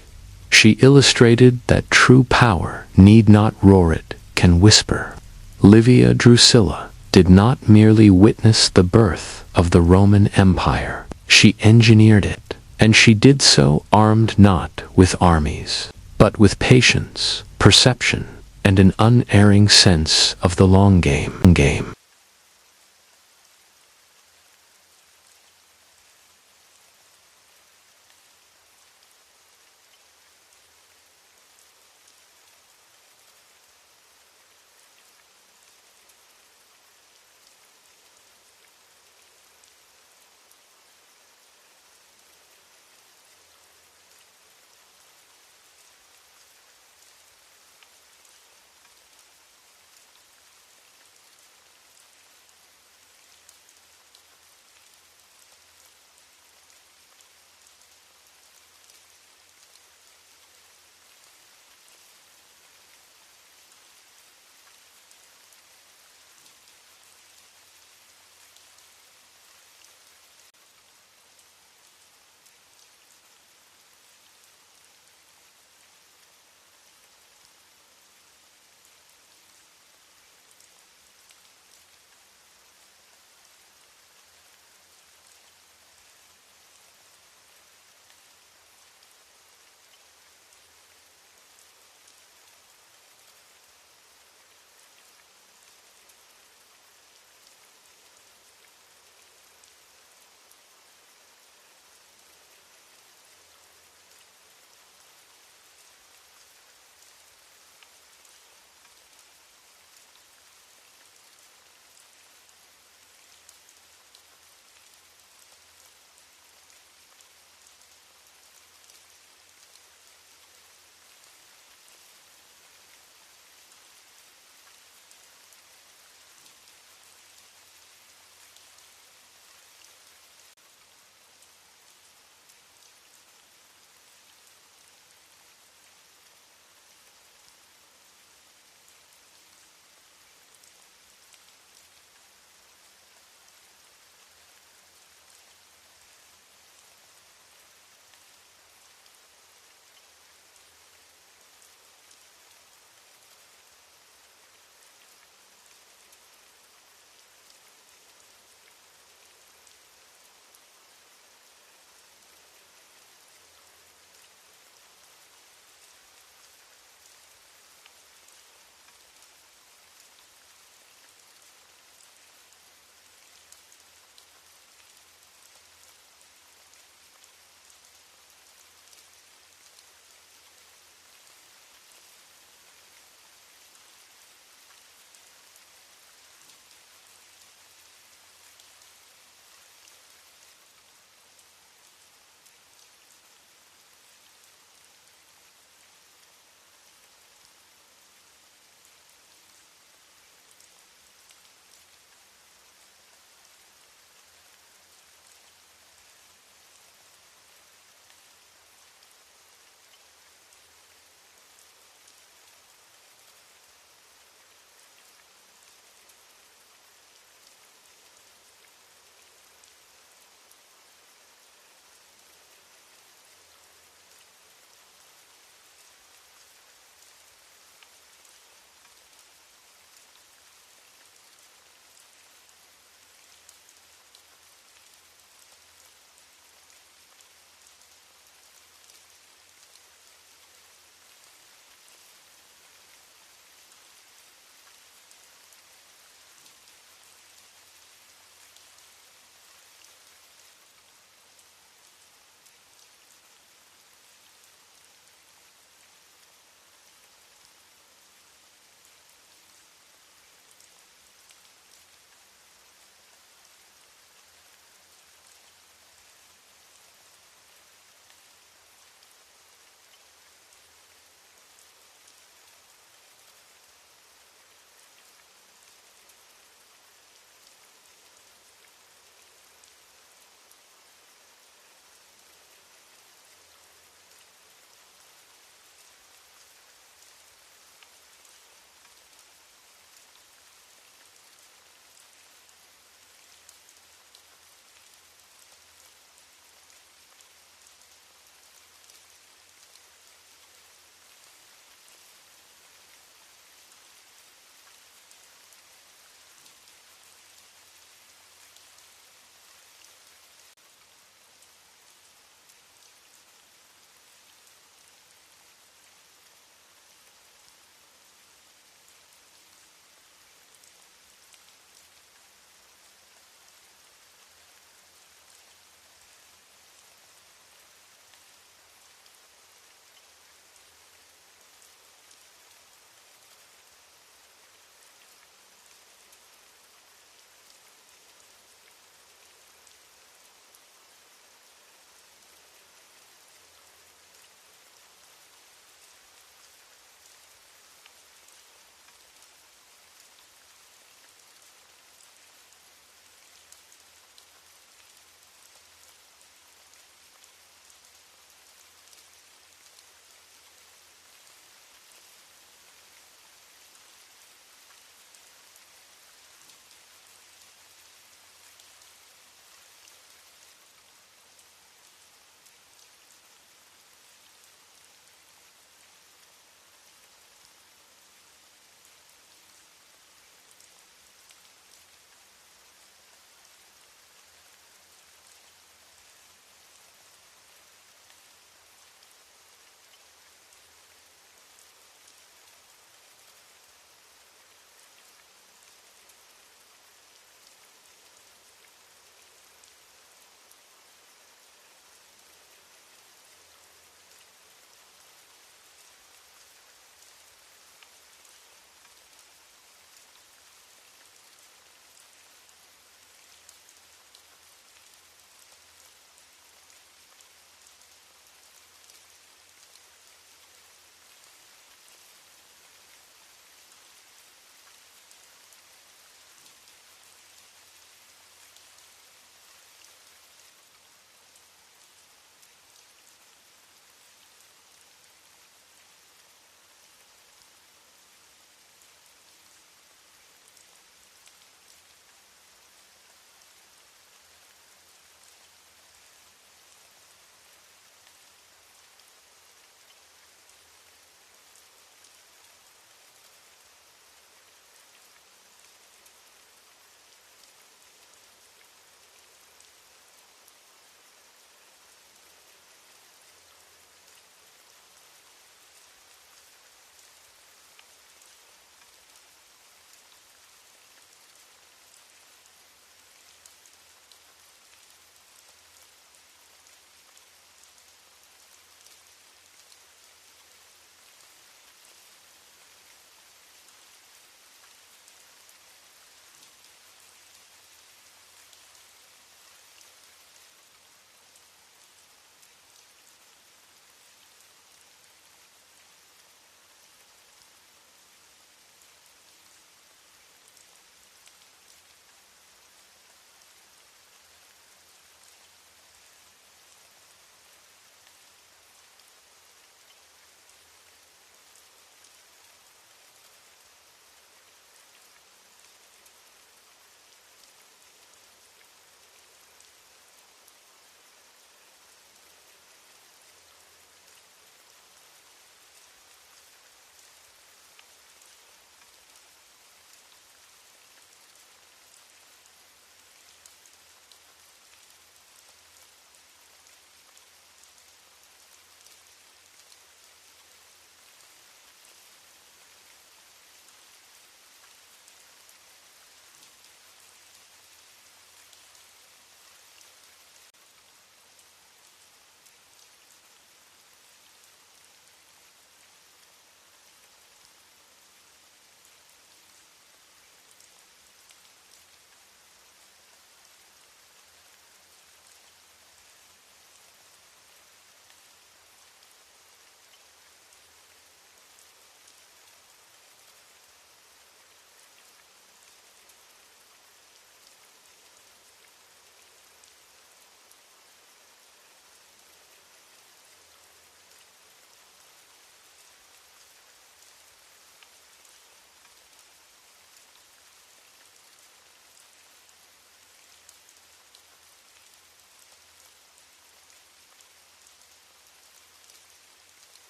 She illustrated that true power need not roar, it can whisper. Livia Drusilla did not merely witness the birth of the Roman Empire, she engineered it, and she did so armed not with armies, but with patience, perception, and an unerring sense of the long game.